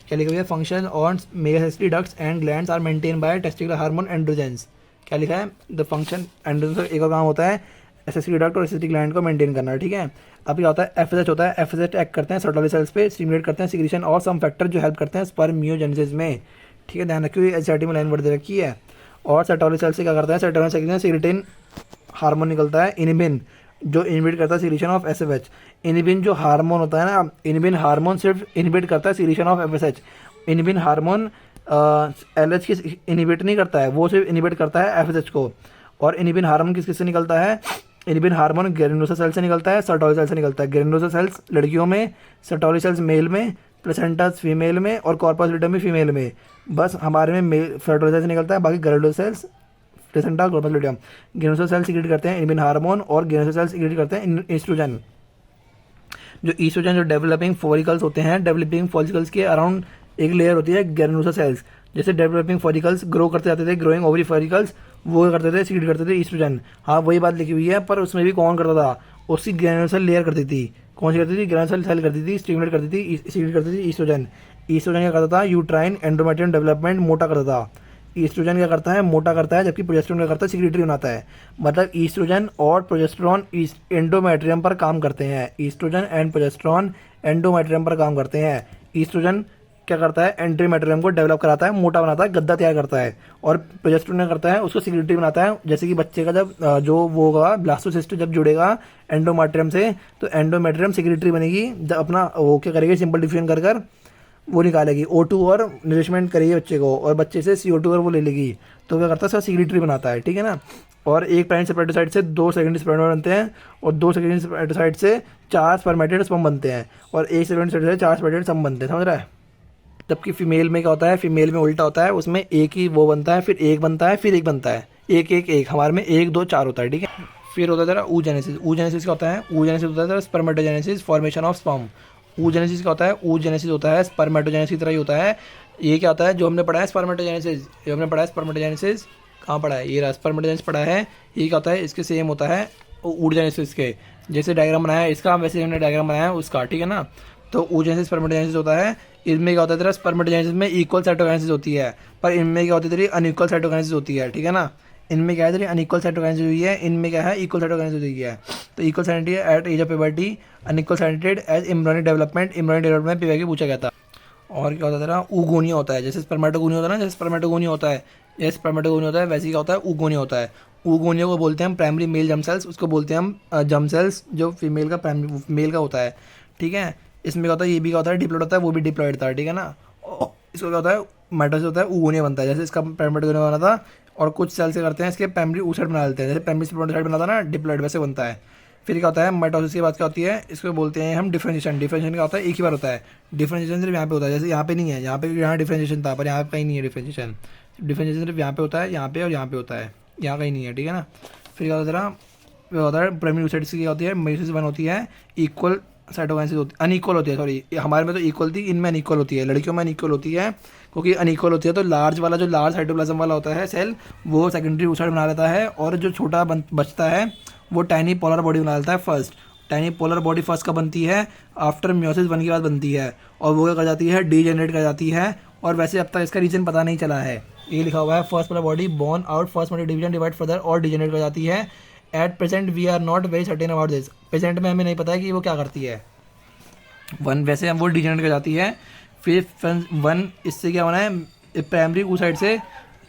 क्या लिखा हुआ है, function on male accessory ducts and glands are maintain by testicular hormone androgens. क्या लिखा है, द फंक्शन एंड्रोजन एक और काम होता है एसेसरी डक्ट और एसेसरी ग्लैंड को मेंटेन करना, ठीक है। अब क्या होता है, एफएसएच होता है, एफएसएच एक्ट करते हैं सर्टोली सेल्स पे, स्टिमुलेट करते हैं सिक्रीशन और सम फैक्टर जो हेल्प करते हैं स्पर्मियोजेनेसिस में, ठीक है, ध्यान रखिए एनसीईआरटी में लाइन बढ़ दे रखी है। और सर्टोली सेल से क्या करता है, सर्टोली सेल से सिक्रेटिन हार्मोन निकलता है, इनिबिन जो इनहिबिट करता है सिक्रीशन ऑफ एसएफएच। इनिबिन जो हार्मोन होता है ना, इनिबिन हार्मोन सिर्फ इनहिबिट करता है secretion of FSH. Inhibin hormone LH की इनहिबिट नहीं करता है, वो सिर्फ इनहिबिट करता है एफएसएच को। और इनिबिन हार्मोन किस किस से निकलता है, इनिबिन हार्मोन ग्रेनुलोसा सेल से निकलता है, सर्टोली सेल से निकलता है। ग्रेनुलोसा सेल्स लड़कियों में, सर्टोली सेल्स मेल में, प्लेसेंटास फीमेल में, और कॉर्पस लूटेम भी फीमेल में। बस हमारे में सर्टोली सेल से निकलता है, बाकी granulosa cells placenta corpus luteum. Granulosa cell secrete करते हैं इनिबिन हार्मोन, और ग्रेनुलोसा सेल सीक्रेट करते हैं ईस्ट्रोजन। जो ईस्ट्रोजन जो डेवलपिंग फॉलिकल्स होते हैं, डेवलपिंग फॉलिकल्स के अराउंड एक लेयर होती है ग्रेनुलोसा सेल्स। जैसे डेवलपिंग फॉलिकल्स ग्रो करते जाते थे, ग्रोइंग ओवरी फॉलिकल्स वो करते थे, सीक्रेट करते थे ईस्ट्रोजन। हाँ वही बात लिखी हुई है, पर उसमें भी कौन करता था, उसकी ग्रेनुलोसा लेयर करती थी। कौन सी करती थी, ग्रेनुलोसा सेल करती थी, स्टिमुलेट करती थी, सीक्रेट करती थी ईस्ट्रोजन। ईस्ट्रोजन क्या करता था, यूट्राइन एंडोमेट्रियम डेवलपमेंट मोटा करता था। ईस्ट्रोजन क्या करता है, मोटा करता है, जबकि प्रोजेस्टेरोन क्या करता है, सिक्रेटरी बनाता है। मतलब ईस्ट्रोजन और प्रोजेस्टेरोन एंडोमेट्रियम पर काम करते हैं। ईस्ट्रोजन एंड प्रोजेस्टेरोन एंडोमेट्रियम पर काम करते हैं। ईस्ट्रोजन क्या करता है, एंटीमेट्रियम को डेवलप कराता है, मोटा बनाता है, गद्दा तैयार करता है। और प्रोजेस्टेरोन क्या करता है, उसको सिक्रेटरी बनाता है। जैसे कि बच्चे का जब जो वो होगा ब्लास्टोसिस्ट जब जुड़ेगा एंडोमेट्रियम से, तो एंडोमेट्रियम सिक्रेटरी बनेगी, जब अपना वो क्या करेगी, सिंपल डिफ्यूजन कर कर वो निकालेगी, O2 और नरिशमेंट करेगी बच्चे को, और बच्चे से CO2 और वो ले लेगी, तो क्या करता है, उसका सिक्रेटरी बनाता है, ठीक है ना। और एक प्राइमरी स्पर्मेटोसाइट से 2 सेकेंडरी स्पर्मेटोसाइट बनते हैं, और 2 सेकेंडरी स्पर्मेटोसाइट से 4 स्पर्मेटेड स्पर्म बनते हैं, और एक स्पर्मेटोसाइट से 4 स्पर्मेटेड स्पर्म बनते हैं, समझ रहा है। जबकि फीमेल में क्या होता है, फीमेल में उल्टा होता है, उसमें एक ही वो बनता है, फिर एक बनता है, फिर एक बनता है, एक एक एक, हमारे में 1 2 4 होता है, ठीक है। फिर होता है तेरा oogenesis। oogenesis क्या होता है, oogenesis होता है तेरा spermatogenesis, formation of sperm. oogenesis क्या होता है, oogenesis होता है स्पर्मेटोजेनेसिस की तरह ही होता है। ये क्या होता है, जो हमने पढ़ा है स्पर्मेटोजेनेसिस, जो हमने पढ़ा है स्पर्मेटोजेनेसिस, कहाँ पढ़ा है, ये रहा स्पर्मेटोजेनेसिस पढ़ा है। ये क्या होता है, इसके सेम होता है oogenesis के, जैसे डायग्राम बनाया है इसका, वैसे हमने डायग्राम बनाया है उसका, ठीक है ना। तो oogenesis स्पर्मेटोजेनेसिस होता है। इनमें क्या होता है तेरा, स्पर्मेटोजेनेसिस में इक्वल साइटोकाइनेसिस होती है, पर इनमें क्या होती है तेरी अनइक्वल साइटोकाइनेसिस होती है, ठीक है ना। इनमें क्या है तेरी अनइक्वल साइटोकाइनेसिस हुई है, इनमें क्या है, इक्वल साइटोकाइनेसिस हुई है। तो equal sided at age of puberty, unequal sided age embryonic development. Embryonic development PY पूछा गया था। और क्या होता है तेरा, ऊगोनिया होता है। जैसे स्पर्मेटोगोनिया होता है ना, जैसे स्पर्मेटोगोनिया होता है, जैसे स्पर्मेटोगोनिया होता है, वैसे क्या होता है, ऊगोनिया होता है। ऊगोनिया को बोलते हैं हम प्राइमरी मेल जर्म सेल्स, उसको बोलते हैं हम जर्म सेल्स जो फीमेल का प्राइमरी मेल का होता है, ठीक है। इसमें क्या होता है, ये भी क्या होता है, डिप्लॉइड होता है, वो भी डिप्लॉइड था, ठीक है ना। इसको क्या होता है, माइटोसिस होता है, ऊगोनिया बनता है। जैसे इसका स्पर्मेटोगोनिया बना था, और कुछ सेल से करते हैं इसके प्राइमरी ऊसाइड बना लेते हैं, जैसे प्राइमरी स्पर्मेटोसाइट बना था ना, डिप्लॉइड वैसे बनता है। फिर क्या होता है, माइटोसिस के बाद क्या होती है, इसको बोलते हैं हम डिफरेंशिएशन। डिफरेंशिएशन क्या होता है, एक ही बार होता है। डिफरेंशिएशन सिर्फ यहाँ पे होता है, जैसे यहाँ पे नहीं है, यहाँ पे यहाँ डिफरेंशिएशन था, पर यहाँ पे कहीं नहीं है डिफरेंशिएशन। डिफरेंशिएशन सिर्फ यहाँ पे होता है, यहाँ पे और यहाँ पे होता है, यहाँ कहीं नहीं है, ठीक है ना। फिर क्या होता है, होता है प्राइमरी ऊसाइड की होती है, मेयोसिस 1 होती है, इक्वल साइटोकाइनेसिस होती है, अनइक्वल होती है, सॉरी हमारे में तो इक्वल थी, इनमें अनइक्वल होती है, लड़कियों में अनइक्वल होती है, क्योंकि अनइक्वल होती है तो लार्ज वाला जो लार्ज साइटोप्लाज्म वाला होता है सेल, वो सेकेंडरी ऊसाइड बना लेता है, और जो छोटा बचता है वो टाइनी पोलर बॉडी बना लेता है first. Tiny polar body first का बनती है आफ्टर मियोसिस 1 के बाद बनती है, और वो क्या कर जाती है, डीजेनरेट कर जाती है। और वैसे अब तक इसका रीजन पता नहीं चला है, ये लिखा हुआ है first polar body born out first division divide further और डीजेनरेट कर जाती है। At present we are not very certain about this. Present में हमें नहीं पता है कि वो क्या करती है, वन वैसे वो डिजेनरेट कर जाती है। फिर वन इससे क्या बना है, प्राइमरी oocyte से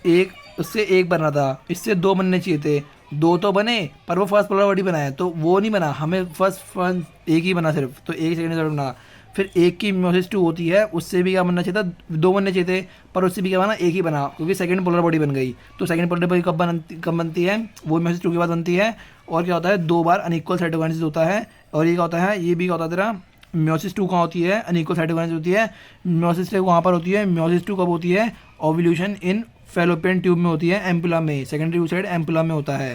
एक, उससे एक बनना था, इससे दो बनने चाहिए थे, दो तो बने पर वो फर्स्ट पोलर बॉडी बनाया तो वो नहीं बना, हमें फर्स्ट एक ही बना सिर्फ, तो एक सेकेंड बना। फिर एक की म्योसिस टू होती है, उससे भी क्या बनना चाहिए था, दो बनने चाहिए थे, पर उससे भी क्या बना, एक ही बना, क्योंकि सेकंड पोलर बॉडी बन गई। तो सेकंड पोलर बॉडी कब बनती है, वो म्योसिस टू के बाद बनती है। और क्या होता है, दो बार अनइक्वल साइटोकाइनेसिस होता है। और ये क्या होता है, ये भी क्या होता है तेरा, म्योसिस टू कहाँ होती है, अनइक्वल साइटोकाइनेसिस होती है। म्योसिस टू वहाँ पर होती है, म्योसिस टू कब होती है, ओव्यूलेशन इन फैलोपियन ट्यूब में होती है, एम्पुला में, सेकेंडरी oocyte एम्पुला में होता है।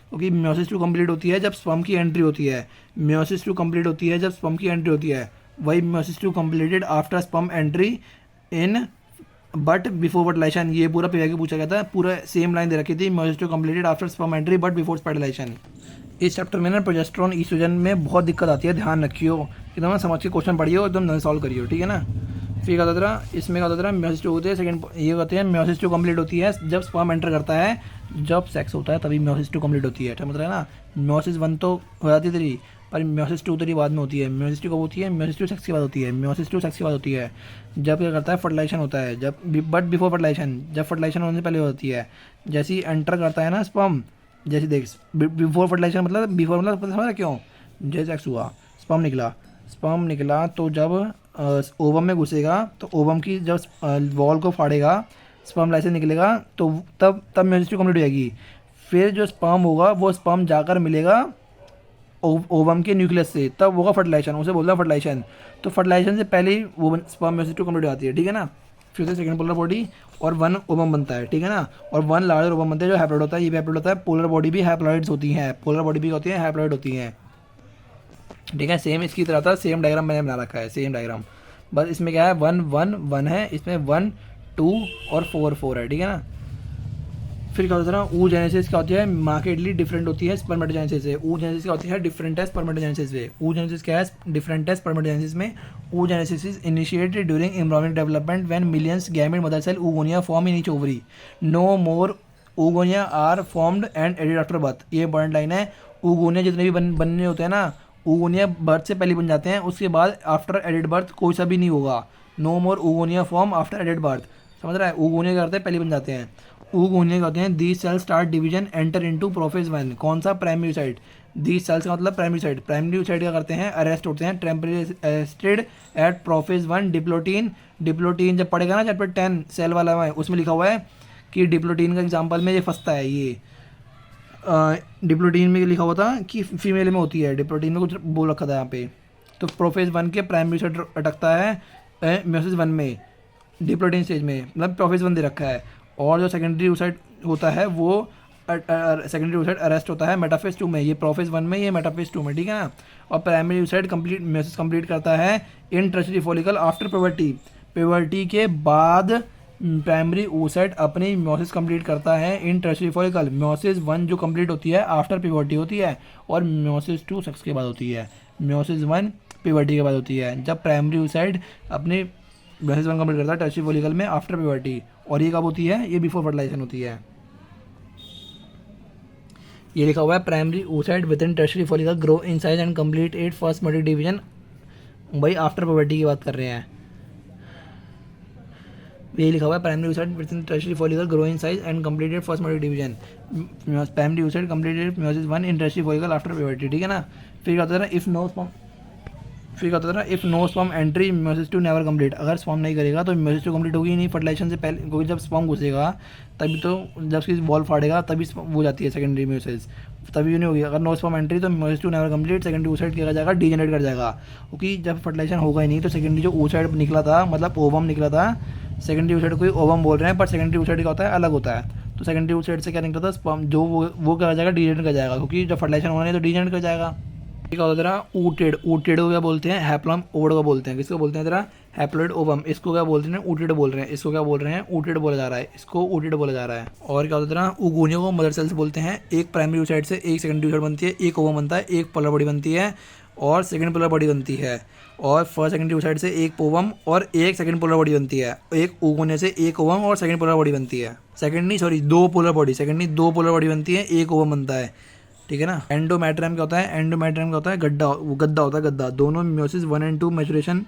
क्योंकि म्योसिस टू कंप्लीट होती है जब स्पर्म की एंट्री होती है, म्योसिस टू कंप्लीट होती है जब स्पर्म की एंट्री होती है। वही meiosis two completed after sperm entry in but before fertilization, ये पूरा पीछे पूछा गया था, पूरा सेम लाइन दे रखी थी, meiosis two completed after sperm entry but before fertilization. इस चैप्टर में ना प्रोजेस्टेरोन ईस्ट्रोजन में बहुत दिक्कत आती है, ध्यान रखियो, एकदम समझ के क्वेश्चन पढ़ियो, एकदम सॉल्व करियो, ठीक है ना। फिर क्या होता है, इसमें क्या होता है, म्योसिस टू होती है सेकंड, ये होते हैं म्योसिस टू कंप्लीट होती है जब स्पर्म एंटर करता है, जब सेक्स होता है तभी म्योसिस टू कंप्लीट होती है, ठीक मतलब है ना। म्योसिस वन तो हो जाती है तेरी, पर म्योसिस टू तेरी बाद में होती है। म्योसिस टू कब होती है, म्योसिस टू सेक्स के बाद होती है, म्योसिस टू सेक्स के बाद होती है जब क्या करता है, फर्टिलाइजेशन होता है, जब बट बिफोर फर्टिलाइजेशन, जब फर्टिलाइजेशन होने से पहले होती है। जैसे ही एंटर करता है ना स्पर्म, जैसे देख बिफोर फर्टिलाइजेशन मतलब बिफोर मतलब समझ क्यों, जैसे सेक्स हुआ, स्पर्म निकला तो जब ओवम में घुसेगा तो ओवम की जब वॉल को फाड़ेगा, स्पर्म लाइसेंस निकलेगा, तो तब म्योसिस टू कंप्लीट हो जाएगी। फिर जो स्पर्म होगा वो स्पर्म जाकर मिलेगा ओवम के न्यूक्लियस से, तब होगा फर्टिलाइजेशन, उसे बोलता है फर्टिलाइजेशन। तो फर्टिलाइजेशन से पहले ही वो स्पर्म म्योसिस टू कंप्लीट हो जाती है, ठीक है ना। फिर से सेकंड पोलर बॉडी और वन ओवम बनता है, ठीक है ना। और वन लार्जर ओवम बनता है जो हैप्लॉइड होता है, ये भी हैप्लॉइड होता है। पोलर बॉडी भी हैप्लॉइड्स होती हैं, पोलर बॉडी भी होती है, हैप्लॉइड होती हैं, ठीक है। सेम इसकी तरह था, सेम डायग्राम मैंने बना रखा है, सेम डायग्राम, बस इसमें क्या है, वन वन वन है, इसमें वन टू और फोर फोर है, ठीक है ना। फिर क्या होता है, oogenesis क्या होती है, मार्केटली डिफरेंट होती है स्पर्मेटोजेनेसिस से। oogenesis क्या होती है, डिफरेंट है स्पर्मेटोजेनेसिस से। oogenesis क्या है, डिफरेंट है स्पर्मेटोजेनेसिस में। oogenesis is initiated during embryonic development when millions gamete mother cell oogonia form in each ovary, no more oogonia are formed and added after birth. ये इंपॉर्टेंट लाइन है, oogonia जितने भी बनने होते हैं ना, oogonia बर्थ से पहले बन जाते हैं, उसके बाद आफ्टर एडेड बर्थ कोई सा भी नहीं होगा। No more oogonia form after added birth, समझ रहा है। oogonia क्या करते हैं, पहले बन जाते हैं। oogonia होते हैं, the cell start division enter into prophase one, कौन सा, प्राइमरी oocyte। दी सेल्स का मतलब प्राइमरी oocyte, प्राइमरी oocyte क्या करते हैं, अरेस्ट होते हैं, temporary arrested eight prophase one. Diplotene, diplotene जब पढ़ेगा ना चैप्टर 10 सेल वाला में, उसमें लिखा हुआ है कि डिप्लोटीन का एग्जाम्पल में ये फंसता है, ये डिप्लोटीन में लिखा हुआ था कि फीमेल में होती है, डिप्लोटीन में कुछ बोल रखा था यहाँ पे। तो प्रोफेज वन के प्राइमरी oocyte अटकता है म्योसिस वन में, डिप्लोटीन स्टेज में, मतलब प्रोफेज वन दे रखा है। और जो सेकेंडरी oocyte होता है वो सेकेंडरी oocyte अरेस्ट होता है मेटाफेज 2 में, ये प्रोफेज 1 में, ये मेटाफेज 2 में, ठीक है ना। और primary oocyte complete meiosis complete करता है in tertiary follicle after puberty, puberty के बाद प्राइमरी oocyte अपनी म्योसिस कंप्लीट करता है इन टर्शियरी फॉलिकल। म्योसिस 1 जो कंप्लीट होती है आफ्टर प्यूबर्टी होती है, और म्योसिस 2 सेक्स के बाद होती है। म्योसिस 1 प्यूबर्टी के बाद होती है, जब प्राइमरी oocyte अपनी म्योसिस 1 कंप्लीट करता है टर्शियरी फॉलिकल में आफ्टर प्यूबर्टी। और ये कब होती है, ये बिफोर फर्टिलाइजेशन होती है। ये लिखा हुआ है, primary oocyte with in tertiary follicle grow in size and complete it first matic division, भाई आफ्टर प्यूबर्टी की बात कर रहे हैं। ये लिखा हुआ है, primary oocyte with in tertiary follicle grow in size and complete it first matic division, primary oocyte completed meiosis 1 in tertiary follicle after puberty, ठीक है ना। फिर क्या होता है, इफ नो स्पर्म, फिर क्या होता है, if no sperm entry meiosis 2 never complete, अगर स्पर्म नहीं करेगा तो म्योसिस 2 कंप्लीट होगी नहीं फर्टिलाइजेशन से पहले, क्योंकि जब स्पर्म घुसेगा तभी तो, जब उसकी बॉल फाड़ेगा तभी वो जाती है सेकेंडरी म्योसिस, तभी नहीं होगी। अगर नो स्पर्म एंट्री तो meiosis 2 never complete, secondary oocyte क्या जाएगा, डीजेनरेट कर जाएगा, क्योंकि जब फर्टिलाइजेशन होगा ही नहीं तो सेकेंडरी जो oocyte निकला था, मतलब ओवम निकला था, सेकेंडरी oocyte कोई ओवम बोल रहे हैं, पर सेकेंडरी oocyte क्या होता है, अलग होता है। तो सेकेंडरी oocyte से क्या निकला था, स्पर्म जो वो क्या जाएगा, डीजेनरेट कर जाएगा, क्योंकि जब फर्टिलाइजेशन होना नहीं तो डीजेनरेट कर जाएगा। ठीक है, तेरा ऊटेड, ऊटेड को क्या बोलते हैं, हैप्लम ओवड को बोलते हैं, किसको बोलते हैं तेरा, हैप्लॉइड ओवम, इसको क्या बोलते हैं, ऊटेड बोल रहे हैं, इसको क्या बोल रहे हैं, ऊटेड बोला जा रहा है, इसको ऊटेड बोला जा रहा है। और क्या होता है तेरा, oogonia को मदर सेल्स बोलते हैं, एक प्राइमरी oocyte से एक सेकेंडरी oocyte बनती है, एक ओवम बनता है, एक पोलर बॉडी बनती है और सेकेंड पोलर बॉडी बनती है, और फर्स्ट सेकेंडरी oocyte से एक ओवम और एक सेकेंड पोलर बॉडी बनती है, एक oogonia से एक ओवम और सेकेंड पोलर बॉडी बनती है, सेकेंड नहीं सॉरी दो पोलर बॉडी, सेकेंड नहीं दो पोलर बॉडी बनती है, एक ओवम बनता है, ठीक है ना। एंडोमेट्रियम क्या होता है, एंडोमेट्रियम क्या होता है, गड्ढा, वो गद्दा होता है, गद्दा। दोनों मियोसिस 1 और 2 मैचुरेशन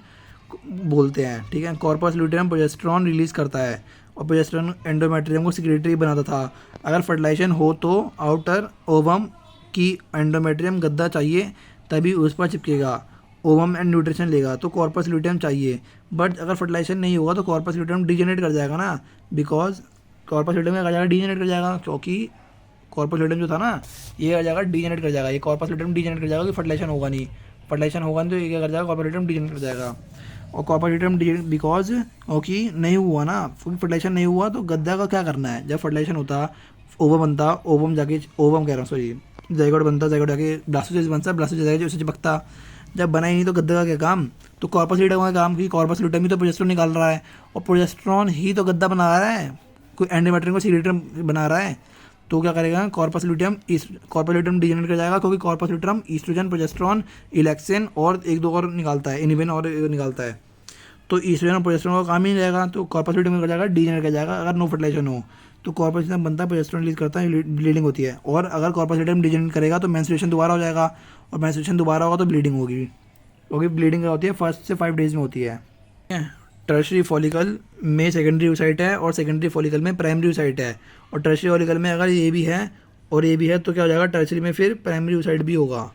बोलते हैं, ठीक है। कॉर्पस ल्यूटेयम प्रोजेस्टेरॉन रिलीज करता है और प्रोजेस्टेरॉन एंडोमेट्रियम को सिक्रेटरी बनाता था। अगर फर्टिलाइजेशन हो तो आउटर ओवम की एंडोमेट्रियम गद्दा चाहिए, तभी उस पर चिपकेगा, ओवम एंड न्यूट्रिशन लेगा, तो कॉर्पस ल्यूटेयम चाहिए। बट अगर फर्टिलाइजेशन नहीं होगा तो कॉर्पस ल्यूटेयम डीजेनरेट कर जाएगा ना, बिकॉज कॉर्पस ल्यूटेयम क्या कर जाएगा, डीजेनरेट कर जाएगा, क्योंकि कॉर्पस ल्यूटेयम जो था ना ये कर जाएगा, डीजेनरेट कर जाएगा, ये कॉर्पस ल्यूटेयम डीजेनरेट कर जाएगा कि फर्टिलाइजेशन होगा नहीं, फर्टिलाइजेशन होगा नहीं तो ये क्या कर जाएगा, कॉर्पस ल्यूटेयम डीजेनरेट कर जाएगा। और कॉर्पस ल्यूटेयम बिकॉज क्योंकि नहीं हुआ ना, क्योंकि फर्टिलाइजेशन नहीं हुआ तो गद्दा का क्या करना है, जब फर्टिलाइजेशन होता ओवम बनता, ओवम जाके ओवम कह रहा हूँ सॉरी जाइगोट बनता, जाइगोट जाके ब्लास्टोसिस्ट बनता, ब्लास्टोसिस्ट जाके उसे चिपकता, जब बना ही नहीं तो गद्दे का क्या काम। तो कॉर्पस ल्यूटेयम का काम कि कॉर्पस ल्यूटेयम ही तो प्रोजेस्टेरॉन निकाल रहा है और प्रोजेस्टेरॉन ही तो गद्दा बना रहा है, कोई एंडोमेट्रियम को सीक्रेटरी बना रहा है, तो क्या करेगा कॉर्पस ल्यूटेयम, कॉर्पस ल्यूटेयम डीजेनरेट कर जाएगा, क्योंकि कॉर्पस ल्यूटेयम ईस्ट्रोजन, प्रोजेस्टेरॉन, इलेक्सिन और एक दो और निकालता है, इनिबिन और निकालता है, तो ईस्ट्रोजन और प्रोजेस्टेरॉन का काम ही नहीं रहेगा, तो कॉर्पस ल्यूटेयम कर जाएगा, डीजेनरेट कर जाएगा अगर नो फर्टिलाइजेशन हो। तो कॉर्पस ल्यूटेयम बनता है, प्रोजेस्टेरॉन रिलीज करता है, ब्लीडिंग होती है, और अगर कॉर्पस ल्यूटेयम डीजेनरेट करेगा तो मेंस्ट्रुएशन दोबारा हो जाएगा, और मेंस्ट्रुएशन दोबारा होगा तो ब्लीडिंग होगी, क्योंकि ब्लीडिंग होती है 1 से 5 डेज में होती है। टर्शरी फॉलिकल में सेकेंडरी oocyte है और सेकेंडरी फॉलिकल में प्राइमरी oocyte है, और टर्शरी फॉलिकल में अगर ये भी है और ये भी है तो क्या हो जाएगा, टर्शरी में फिर प्राइमरी oocyte भी होगा।